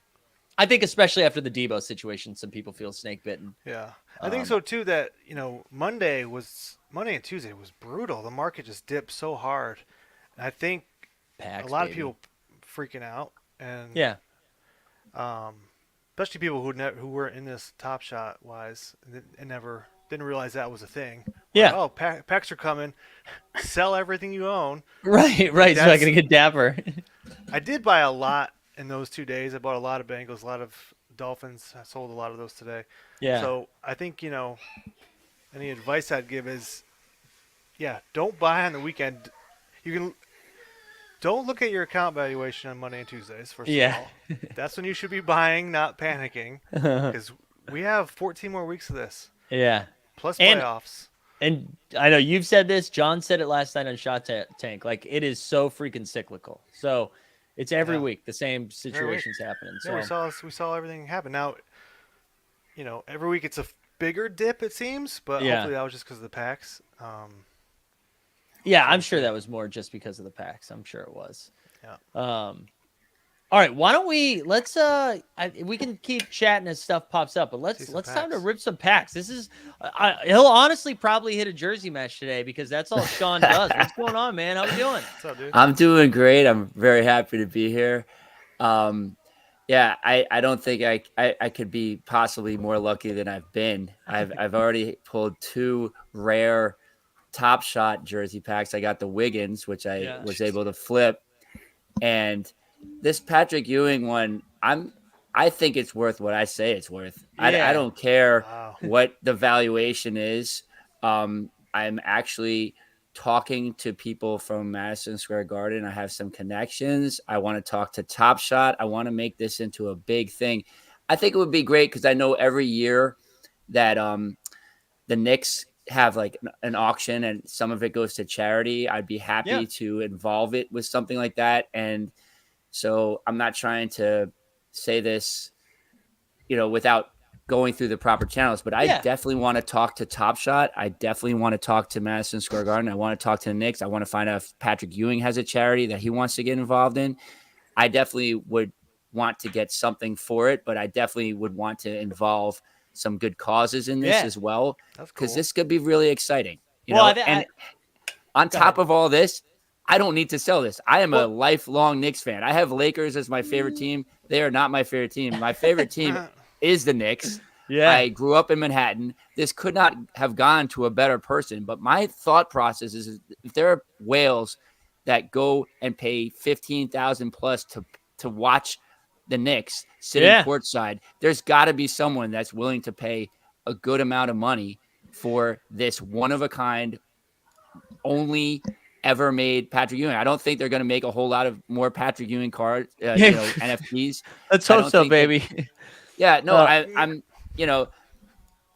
I think especially after the Debo situation, some people feel snake bitten. Yeah, I think Um, so too. That Monday and Tuesday was brutal. The market just dipped so hard. And I think a Packs, lot of baby. people freaking out, and Yeah, um, especially people who weren't in this Top Shot wise and never didn't realize that was a thing. Like, yeah, oh, packs are coming. Sell everything you own. right, Like right. So I that's can get dapper. I did buy a lot in those 2 days. I bought a lot of Bengals, a lot of Dolphins. I sold a lot of those today. Yeah, So I think any advice I'd give is, yeah, don't buy on the weekend. You can don't look at your account valuation on Monday and Tuesdays. First of yeah, all, that's when you should be buying, not panicking, because we have 14 more weeks of this yeah. plus And playoffs. And I know you've said this. John said it last night on Shot Tank. Like it is so freaking cyclical. So it's every Yeah, week the same every week. situations happening. Yeah, So we saw everything happen. Now, every week it's a bigger dip it seems, but yeah, hopefully that was just because of the packs. yeah. So I'm we'll sure see. that was more just because of the packs. I'm sure it was. Yeah. All right. Why don't we can keep chatting as stuff pops up, but See some let's time to packs. rip some packs. This is he'll honestly probably hit a jersey match today because that's all Sean does. What's going on, man? How we doing? What's up, dude? I'm doing great. I'm very happy to be here. Um, yeah, I don't think I could be possibly more lucky than I've been. I've already pulled two rare Top Shot jersey packs. I got the Wiggins, which I Yeah. was able to flip, and this Patrick Ewing one, I think it's worth what I say it's worth. I Yeah. don't care Wow. what the valuation is. I'm actually talking to people from Madison Square Garden. I have some connections. I want to talk to Top Shot. I want to make this into a big thing. I think it would be great because I know every year that the Knicks have like an auction and some of it goes to charity. I'd be happy Yeah. to involve it with something like that. And so I'm not trying to say this, without going through the proper channels, but I Yeah. definitely want to talk to Top Shot. I definitely want to talk to Madison Square Garden. I want to talk to the Knicks. I want to find out if Patrick Ewing has a charity that he wants to get involved in. I definitely would want to get something for it, but I definitely would want to involve some good causes in this Yeah. as well, That's because cool. this could be really exciting. Well, And on Go top ahead. of all this, I don't need to sell this. I am a Well- lifelong Knicks fan. I have Lakers as my favorite team. They are not my favorite team. My favorite team is the Knicks. Yeah. I grew up in Manhattan. This could not have gone to a better person. But my thought process is if there are whales that go and pay 15,000 plus to watch the Knicks sitting Yeah. courtside, there's got to be someone that's willing to pay a good amount of money for this one of a kind, only ever made Patrick Ewing. I don't think they're going to make a whole lot of more Patrick Ewing cards, NFTs. Let's I hope don't so, think that- baby. Yeah, no, Uh, I'm,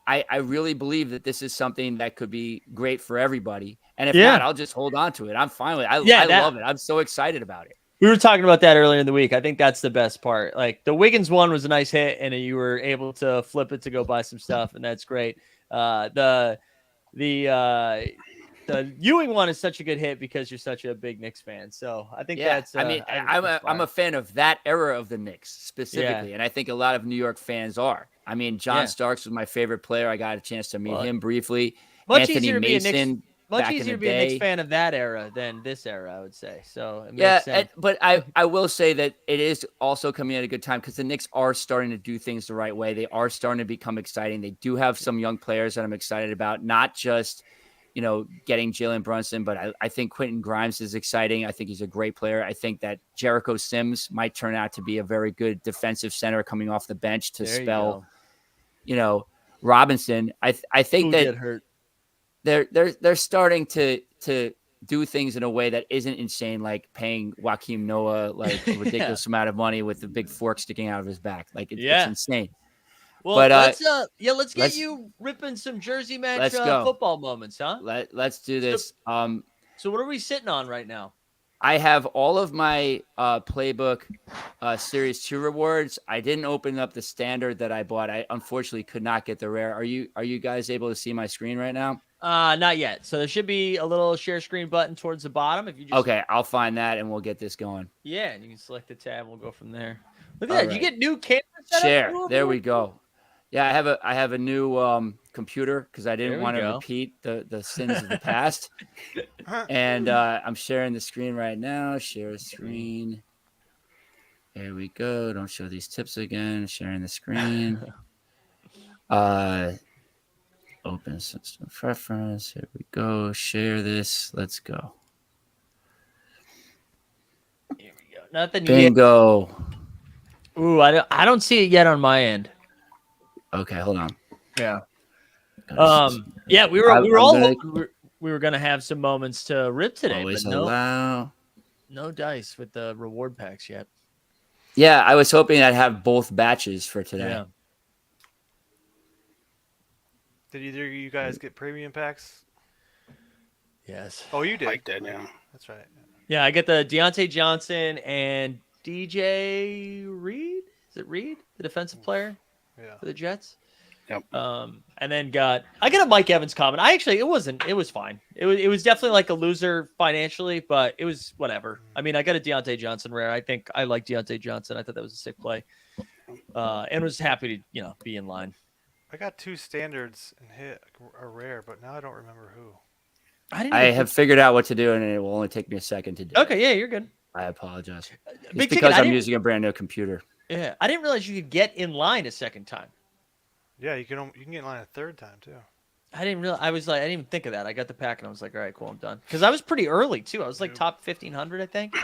I really believe that this is something that could be great for everybody. And if Yeah. not, I'll just hold on to it. I'm fine with it. Yeah, I that- love it. I'm so excited about it. We were talking about that earlier in the week. I think that's the best part. Like the Wiggins one was a nice hit, and you were able to flip it to go buy some stuff, and that's great. The Ewing one is such a good hit because you're such a big Knicks fan. So I think Yeah, that's. I mean, think I'm that's a fire. fan of that era of the Knicks specifically, Yeah. and I think a lot of New York fans are. I mean, John Yeah. Starks was my favorite player. I got a chance to meet Well, him briefly. Much Anthony easier to be a Knicks. Mason. Much back in easier the to be a Knicks day. fan of that era than this era, I would say. So it makes Yeah, sense. but I will say that it is also coming at a good time because the Knicks are starting to do things the right way. They are starting to become exciting. They do have some young players that I'm excited about, not just, getting Jalen Brunson, but I think Quentin Grimes is exciting. I think he's a great player. I think that Jericho Sims might turn out to be a very good defensive center coming off the bench to There you spell, go. Robinson. I think Who that get hurt? they're starting to do things in a way that isn't insane, like paying Joakim Noah like a ridiculous amount of money with the big fork sticking out of his back. Like it's Yeah. insane. Well, But let's get let's- you ripping some jersey match let's go. football moments, huh? let's do this. So what are we sitting on right now? I have all of my Playbook Series 2 rewards. I didn't open up the standard that I bought. I unfortunately could not get the rare. Are you guys able to see my screen right now? Not yet. So there should be a little share screen button towards the bottom. If you just Okay, I'll find that and we'll get this going. yeah, and you can select the tab. We'll go from there. Look at All that. You right. get new camera setup? Share. Ooh. There we go. Yeah, I have a new computer because I There didn't we want to go. repeat the sins of the past. And I'm sharing the screen right now. Share screen. There we go. Don't show these tips again. Sharing the screen. Open system preference. Here we go. Share this. Let's go. Here we go. Nothing yet. Bingo. Ooh, I don't see it yet on my end. Okay, hold on. Yeah. Yeah, we were I'm all gonna- hoping we were gonna have some moments to rip today, Always but allow. no dice with the reward packs yet. Yeah, I was hoping I'd have both batches for today. Yeah. Did either of you guys get premium packs? Yes. Oh, you did. Mike did, yeah. That's right. Yeah, I get the Deontay Johnson and DJ Reed. Is it Reed, the defensive player Yeah. for the Jets? Yep. And then I got a Mike Evans comment. It was fine. It was definitely like a loser financially, but it was whatever. I mean, I got a Deontay Johnson rare. I think I like Deontay Johnson. I thought that was a sick play. And was happy to, be in line. I got 2 standards and hit a rare, but now I don't remember who. I have figured out what to do, and it will only take me a second to do. Okay, yeah, you're good. I apologize. It's Big ticket, because I I'm didn't- using a brand new computer. Yeah, I didn't realize you could get in line a second time. Yeah, you can get in line a 3rd time too. I didn't realize. I didn't even think of that. I got the pack and I was like, all right, cool, I'm done. Because I was pretty early too. I was like top 1,500, I think.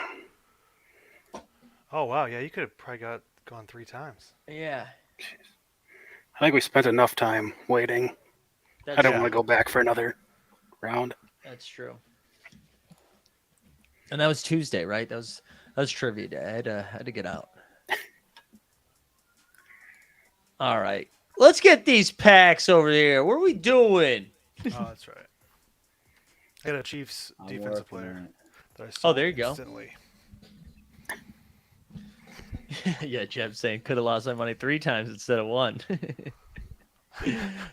Oh wow, yeah, you could have probably gone 3 times. Yeah. I think we spent enough time waiting. That's I don't true. want to go back for another round. That's true. And that was Tuesday, right? That was trivia day. I had to get out. All right. Let's get these packs over here. What are we doing? Oh, that's right. I got a Chiefs I'm defensive working on player it. that I sold there you go. instantly. Yeah, Jeb saying could have lost my money 3 times instead of 1.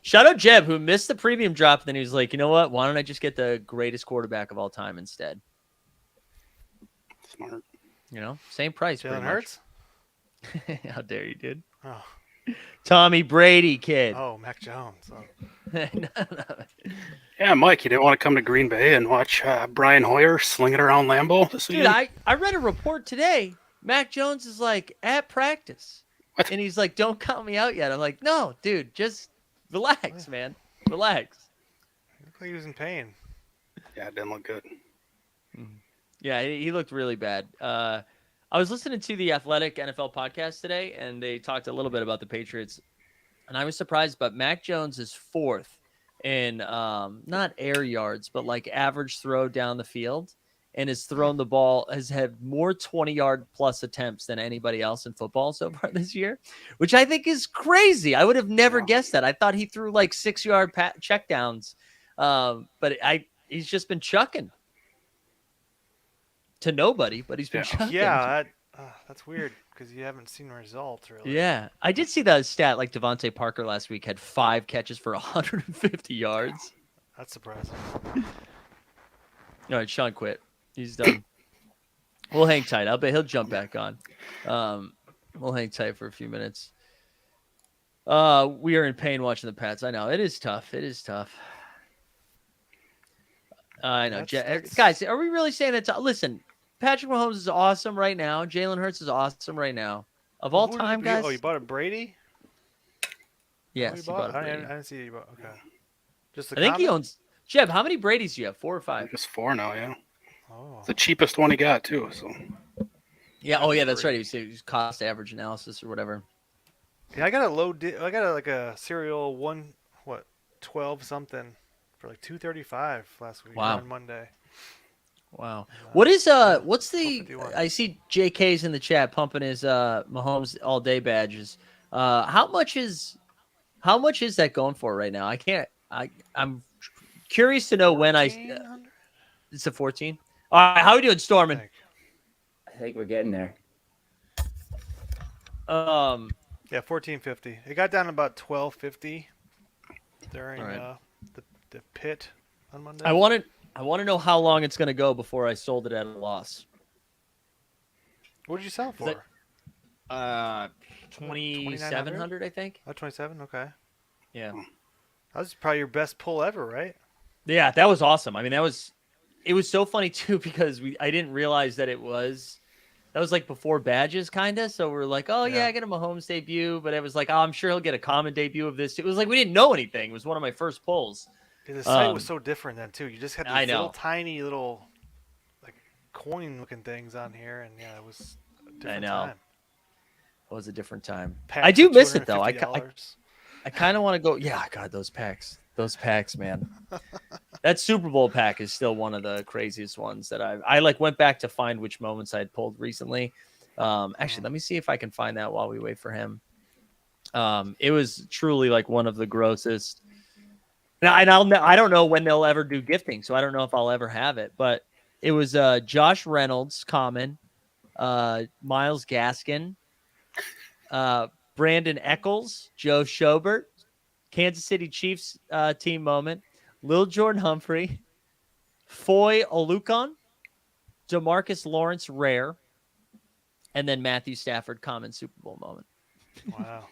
Shout out Jeb, who missed the premium drop, and then he was like, you know what? Why don't I just get the greatest quarterback of all time instead? Smart. Same price. Jalen pretty Hurts? much. How dare you, dude? Oh. Tommy Brady, kid. Oh, Mac Jones. Oh. No. Yeah, Mike, you didn't want to come to Green Bay and watch Brian Hoyer sling it around Lambeau this Dude, weekend? I read a report today. Mac Jones is like at practice. What? And he's like, don't count me out yet. I'm like, no, dude, just relax, man. Relax. He looked like he was in pain. Yeah, it didn't look good. Yeah, he looked really bad. I was listening to the Athletic NFL podcast today, and they talked a little bit about the Patriots. And I was surprised, but Mac Jones is 4th in not air yards, but like average throw down the field. And has thrown the ball, has had more 20-yard plus attempts than anybody else in football so far this year, which I think is crazy. I would have never guessed that. I thought he threw like 6-yard checkdowns, but he's just been chucking to nobody, but he's been chucking. Yeah, that's weird because you haven't seen results really. Yeah, I did see that stat. Like Devontae Parker last week had 5 catches for 150 yards. That's surprising. All right, Sean quit. He's done. We'll hang tight. I'll bet he'll jump back on. We'll hang tight for a few minutes. We are in pain watching the Pats. I know. It is tough. I know. That's- Guys, are we really saying that? Listen, Patrick Mahomes is awesome right now. Jalen Hurts is awesome right now. Of all Who did time, you- guys? Oh, you bought a Brady? Yes, Who he you bought a I Brady. didn't see you bought. Okay. Just the I think he common? owns. Jeb, how many Bradys do you have? 4 or 5? Just 4 now, yeah. Oh. It's the cheapest one he got, too. So Yeah. Oh, yeah. That's right. He was cost average analysis or whatever. Yeah, I got like a serial 12 something for like 235 last week Wow. on Monday. Wow. What is what's the 1251. I see JK's in the chat pumping his Mahomes all day badges. How much is How much is that going for right now? I can't. I'm curious to know when 1400? It's a 14. All right, how are we doing, I Stormin? think. I think we're getting there. Yeah, 1450. It got down to about 1250 during All right. the pit on Monday. I want to know how long it's going to go before I sold it at a loss. What did you sell that- for? 2,700, I think. Oh, 27. Okay. Yeah. That was probably your best pull ever, right? Yeah, that was awesome. I mean, it was so funny too because I didn't realize that that was like before badges kind of. So we're like, oh yeah, Yeah. I get him a Mahomes debut, but it was like, oh, I'm sure he'll get a common debut of this. It was like we didn't know anything. It was one of my first pulls. Yeah, the site was so different then too. You just had I these little know. tiny little like coin-looking things on here, and yeah, it was a different know. time. It was a different time. Packs I do for miss it though. $250. I kind of want to go. Yeah, God, those packs, man. That Super Bowl pack is still one of the craziest ones that I like went back to find which moments I'd pulled recently. Actually, let me see if I can find that while we wait for him. It was truly like one of the grossest. Now, and I don't know when they'll ever do gifting, so I don't know if I'll ever have it. But it was Josh Reynolds, common, Miles Gaskin, Brandon Eccles, Joe Schobert, Kansas City Chiefs team moment, Lil Jordan Humphrey, Foy Olukon, DeMarcus Lawrence Rare, and then Matthew Stafford common Super Bowl moment. Wow.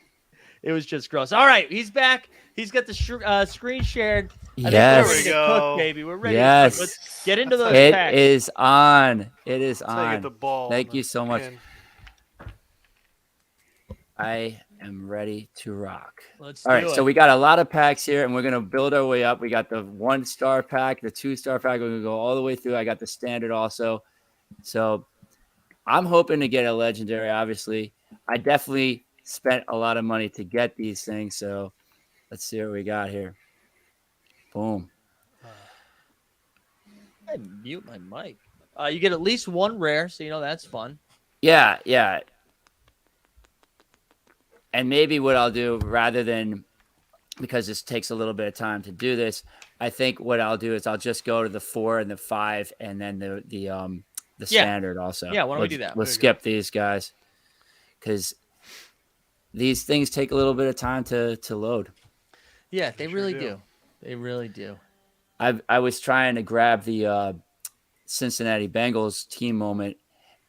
It was just gross. All right, he's back. He's got the screen shared. I think Yes. we're ready to There we cook, go. baby. We're ready. Yes. To cook. Let's get into those It packs. is on. It is That's how you get on. the ball. Thank on you the so much. pin. I am ready to rock. Let's All right, do it. so we got a lot of packs here, and we're gonna build our way up. We got the 1-star pack, the 2-star pack. We're gonna go all the way through. I got the standard also. So I'm hoping to get a legendary. Obviously, I definitely spent a lot of money to get these things. So let's see what we got here. Boom. I mute my mic. You get at least one rare, so that's fun. Yeah, yeah. And maybe what I'll do, rather than, because this takes a little bit of time to do this, I think what I'll do is I'll just go to the 4 and the 5, and then the standard also. Yeah, why don't we do that? We'll skip these guys because these things take a little bit of time to load. Yeah, they sure really do. do. They really do. I was trying to grab the Cincinnati Bengals team moment,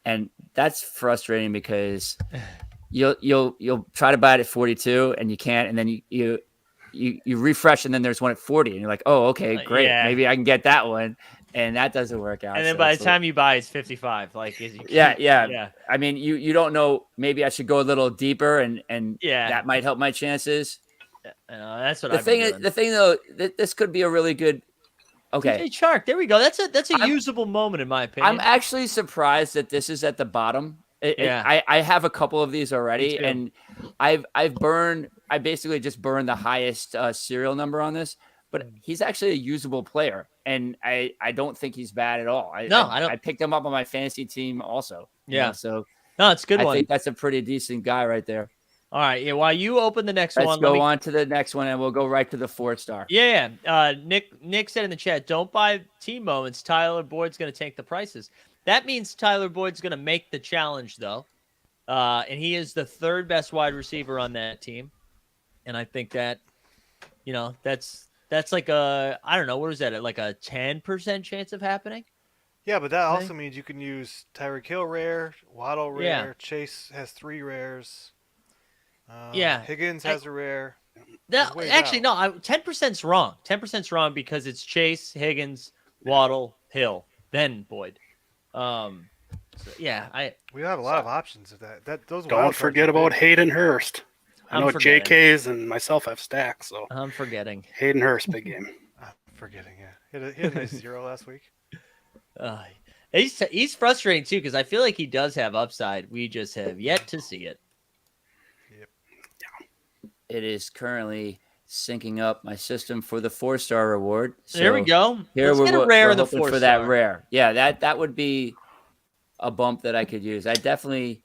and that's frustrating because you'll try to buy it at 42 and you can't, and then you refresh and then there's one at 40 and you're like, oh, okay, great, Yeah. maybe I can get that one, and that doesn't work out. And then So by it's the time you buy, it's 55. Like, yeah. I mean, you don't know. Maybe I should go a little deeper, and that might help my chances. That's what The I've been doing. thing though, this could be a really good. Okay, DJ Chark, there we go. That's a usable moment in my opinion. I'm actually surprised that this is at the bottom. I have a couple of these already, and I basically just burned the highest serial number on this, but he's actually a usable player, and I don't think he's bad at all. I don't. I picked him up on my fantasy team also. Yeah. So no, it's a good I one. think that's a pretty decent guy right there. All right. Yeah. While you open the next Let's one, go on to the next one, and we'll go right to the 4-star. Yeah. Nick said in the chat, don't buy team moments. Tyler Boyd's going to take the prices. That means Tyler Boyd's going to make the challenge, though. And he is the 3rd best wide receiver on that team. And I think that, that's like I don't know, what is that? Like a 10% chance of happening? Yeah, but that also means you can use Tyreek Hill rare, Waddle rare, Yeah. Chase has 3 rares. Yeah. Higgins has a rare. Actually, no, 10%'s wrong. 10%'s wrong because it's Chase, Higgins, Waddle, Hill, then Boyd. We have a lot of options of that. Those Don't forget about Hayden Hurst. I know forgetting. JK's and myself have stacks, so I'm forgetting. Hayden Hurst, big game. I'm forgetting, yeah. He had a nice 0 last week. He's frustrating too because I feel like he does have upside. We just have yet to see it. Yep. It is currently syncing up my system for the 4-star reward. So there we go. Here Let's get a rare we're in the hoping 4-star. for that rare. Yeah, that would be a bump that I could use. I definitely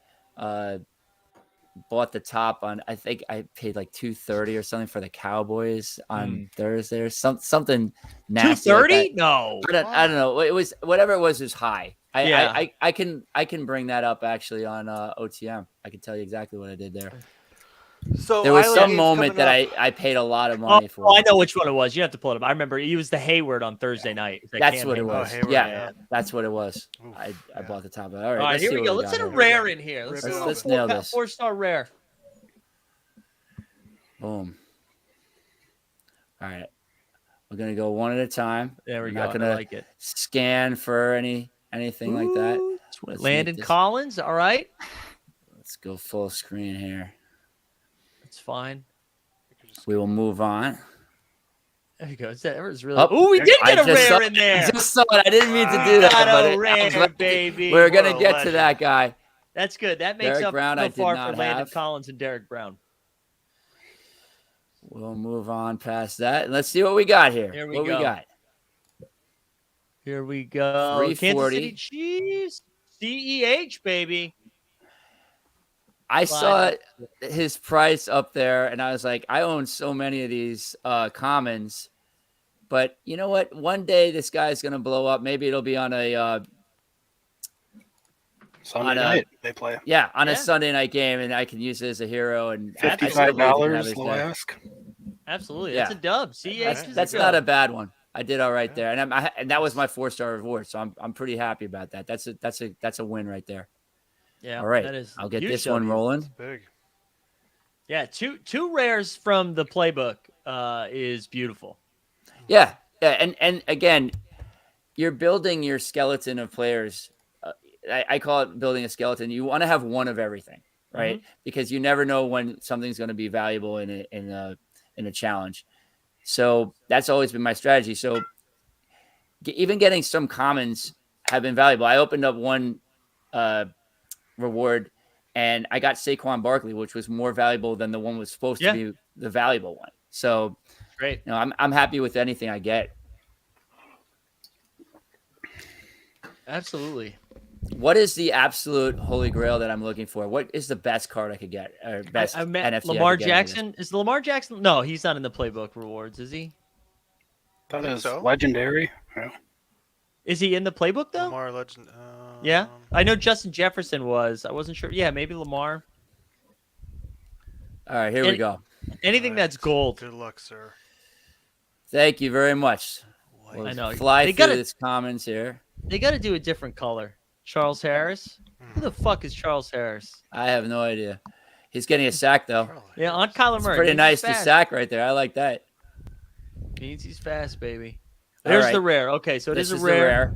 bought the top on. I think I paid like $230 or something for the Cowboys on Thursday or something nasty. Like that. 230? No. I don't know. It was whatever it was high. Yeah. I can bring that up actually on OTM. I can tell you exactly what I did there. So There was Island some game's moment coming that up. I paid a lot of money for. Oh, I know which one it was. You have to pull it up. I remember it was the Hayward on Thursday night. It's that That's Cam what it Hayward. was. Hayward, yeah, yeah. that's what it was. Oof, I yeah. bought the top of it. All All right, right, here we go. Let's hit a rare in here. Let's Rip hit it a open. nail this. 4-star rare. Boom. All right. We're gonna go one at a time. There we We're go. not gonna I like it. scan for anything like that. Ooh, Let's Landon make this- Collins. All right. Let's go full screen here. That's fine. We will move on. There you go. That was really. Oh, Oh, we did I get a just rare saw- in there. I just saw it. I didn't mean to do We that, got but a I was rare, like, baby. we're What gonna a get to legend. that guy. That's good. That makes Derek up Brown, I so did far not for Landon have. Collins and Derek Brown. We'll move on past that. Let's see what we got here. Here we what go. we got? Here we go. 340. Kansas City Chiefs. CEH, baby. I saw his price up there, and I was like, I own so many of these commons, but you know what? One day this guy's gonna blow up. Maybe it'll be on a Sunday on a- night they play. a Yeah. Sunday night game, and I can use it as a hero. And I still $55 believe he can have his low day. ask. Absolutely. Yeah. That's a dub. CEH. That's not a bad one. I did all right there, and that was my 4-star reward, so I'm pretty happy about that. That's a win right there. Yeah. All right, That is I'll get huge this one W. rolling. Big. Yeah. Two rares from the playbook is beautiful. Yeah, and again, you're building your skeleton of players. I call it building a skeleton. You want to have one of everything, right? Because you never know when something's going to be valuable in a challenge. So that's always been my strategy. So even getting some commons have been valuable. I opened up one reward, and I got Saquon Barkley, which was more valuable than the one was supposed to be the valuable one. So, Great. you know, I'm happy with anything I get. Absolutely. What is the absolute holy grail that I'm looking for? What is the best card I could get, or best I met NFT I Lamar could get out of this? Jackson. Is Lamar Jackson? No, he's not in the playbook rewards, is he? That think is so. legendary. Yeah. Is he in the playbook though? Lamar Legend. Yeah, I know Justin Jefferson was. I wasn't sure. Yeah, maybe Lamar. All right, here we And- go. Anything Alright. that's gold. Good luck, sir. Thank you very much. We'll I know. Fly They through gotta- this comments here. They got to do a different color. Charles Harris. Who the fuck is Charles Harris? I have no idea. He's getting a sack though. Charlie. Yeah, on Kyler It's Murray. pretty Means nice he's to fast. sack right there. I like that. Means he's fast, baby. All There's right. the rare. Okay, so it This is a the rare.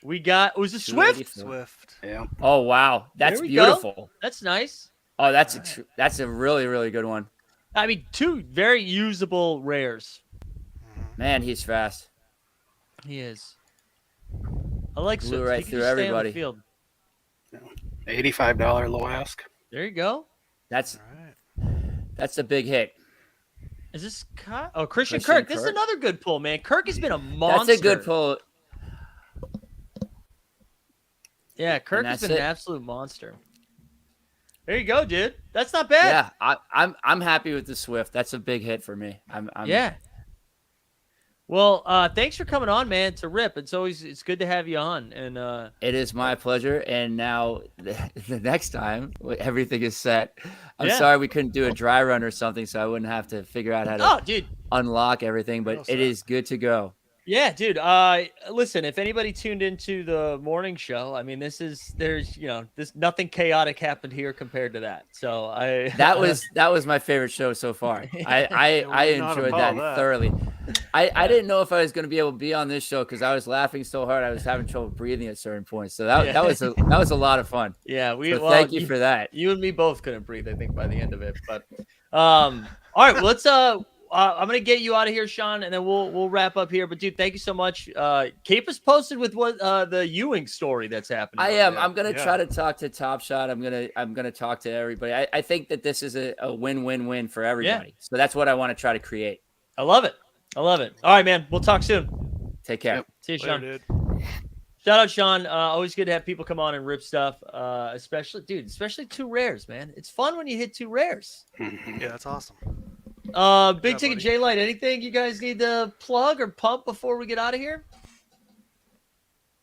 We got. Was it Swift? 284. Swift. Yeah. Oh wow, that's There we go. beautiful. That's nice. Oh, that's a really really good one. I mean, two very usable rares. Man, he's fast. He is. I like Blew Swift. right He can through just stay on the everybody. field. $85 low ask. There you go. That's All right. that's a big hit. Is this Christian Christian Kirk? This is Kirk. another good pull, man. Kirk has been a monster. That's a good pull. Yeah, Kirk has that's been an it. absolute monster. There you go, dude. That's not bad. Yeah, I'm happy with the Swift. That's a big hit for me. I'm Yeah. Well, thanks for coming on, man. To Rip, it's good to have you on. And It is my pleasure. And now the next time everything is set. I'm Yeah. sorry we couldn't do a dry run or something, so I wouldn't have to figure out how to oh, dude, unlock everything. But Well it said. is good to go. yeah, dude. Listen, if anybody tuned into the morning show, I mean, there's nothing chaotic happened here compared to that. So That was my favorite show so far. I would not enjoyed have that followed that. thoroughly. I didn't know if I was going to be able to be on this show because I was laughing so hard I was having trouble breathing at certain points. So that was a lot of fun. yeah. So thank you for that. You and me both couldn't breathe, I think, by the end of it. But all right, well, let's I'm gonna get you out of here, Sean, and then we'll wrap up here. But dude, thank you so much. Keep us posted with what the Ewing story that's happening. I over am. there. I'm gonna Yeah. try to talk to Top Shot. I'm gonna talk to everybody. I think that this is a win-win-win for everybody. So that's what I want to try to create. I love it. All right, man. We'll talk soon. Take care. Yep. See you, Later, Sean. dude. Shout out Sean. Always good to have people come on and rip stuff. Especially 2 rares, man. It's fun when you hit 2 rares. Yeah, that's awesome. Big Yeah, ticket buddy. J Light. Anything you guys need to plug or pump before we get out of here?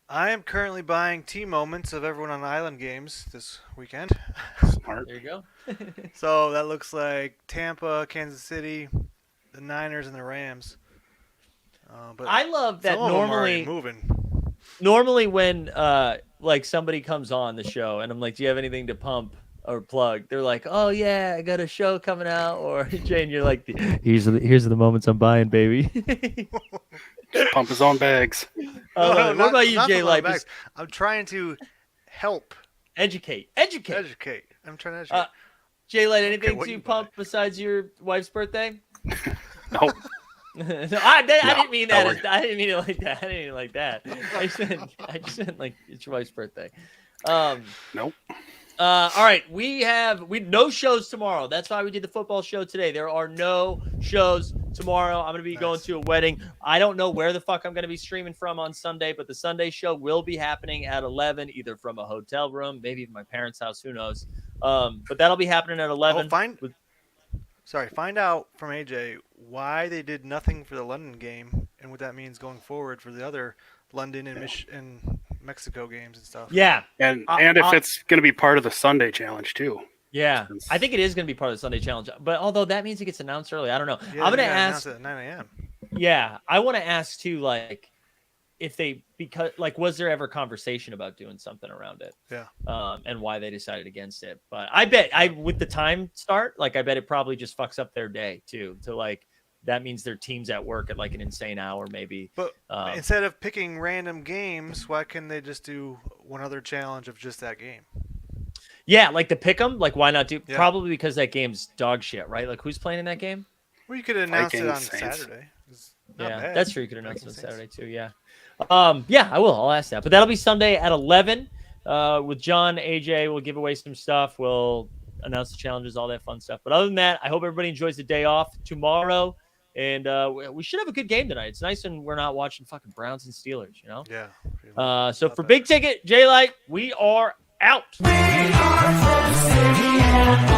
I am currently buying T-moments of everyone on Island Games this weekend. Smart. There you go. So that looks like Tampa, Kansas City, the Niners, and the Rams. But I love that some of them are already normally. moving. Normally, when like somebody comes on the show and I'm like, "Do you have anything to pump or plug?" They're like, "Oh yeah, I got a show coming out." Or Jane, you're like, "Here's the moments I'm buying, baby." Pump his own bags. What about you, not Jay the money Light? bags. I'm trying to help Educate. educate. I'm trying to educate. Jay Light, anything what to you buy? pump besides your wife's birthday? Nope. No, I didn't mean that. don't worry. I didn't mean it like that. I didn't mean it like that. I just meant like it's your wife's birthday. Nope. All right, we no shows tomorrow. That's why we did the football show today. There are no shows tomorrow. I'm going to be going to a wedding. I don't know where the fuck I'm going to be streaming from on Sunday, but the Sunday show will be happening at 11, either from a hotel room, maybe even my parents' house. Who knows? But that'll be happening at 11. Find out from AJ why they did nothing for the London game and what that means going forward for the other London and Mexico games and stuff. Yeah, And if it's going to be part of the Sunday challenge too. yeah. I think it is going to be part of the Sunday challenge. But although that means it gets announced early, I don't know. Yeah, I'm going they to gotta ask. announce it at 9 a.m. Yeah, I want to ask too, like, if they was there ever conversation about doing something around it? Yeah. And why they decided against it. But I bet with the time start, like, I bet it probably just fucks up their day too. To like, that means their team's at work at like an insane hour, maybe. But instead of picking random games, why can't they just do one other challenge of just that game? Yeah, like the pick 'em. Like, why not do? Yeah. Probably because that game's dog shit, right? Like, who's playing in that game? Well, you could announce it on Vikings, Saints. Saturday. It's not Yeah, bad. that's true. You could announce it on Vikings, Saints. Saturday too. Yeah. Yeah, I will. I'll ask that. But that'll be Sunday at 11 with John, AJ. We'll give away some stuff. We'll announce the challenges, all that fun stuff. But other than that, I hope everybody enjoys the day off tomorrow. And we should have a good game tonight. It's nice when we're not watching fucking Browns and Steelers, you know? Yeah. So for Big Ticket, J Light, we are out. We are from the city and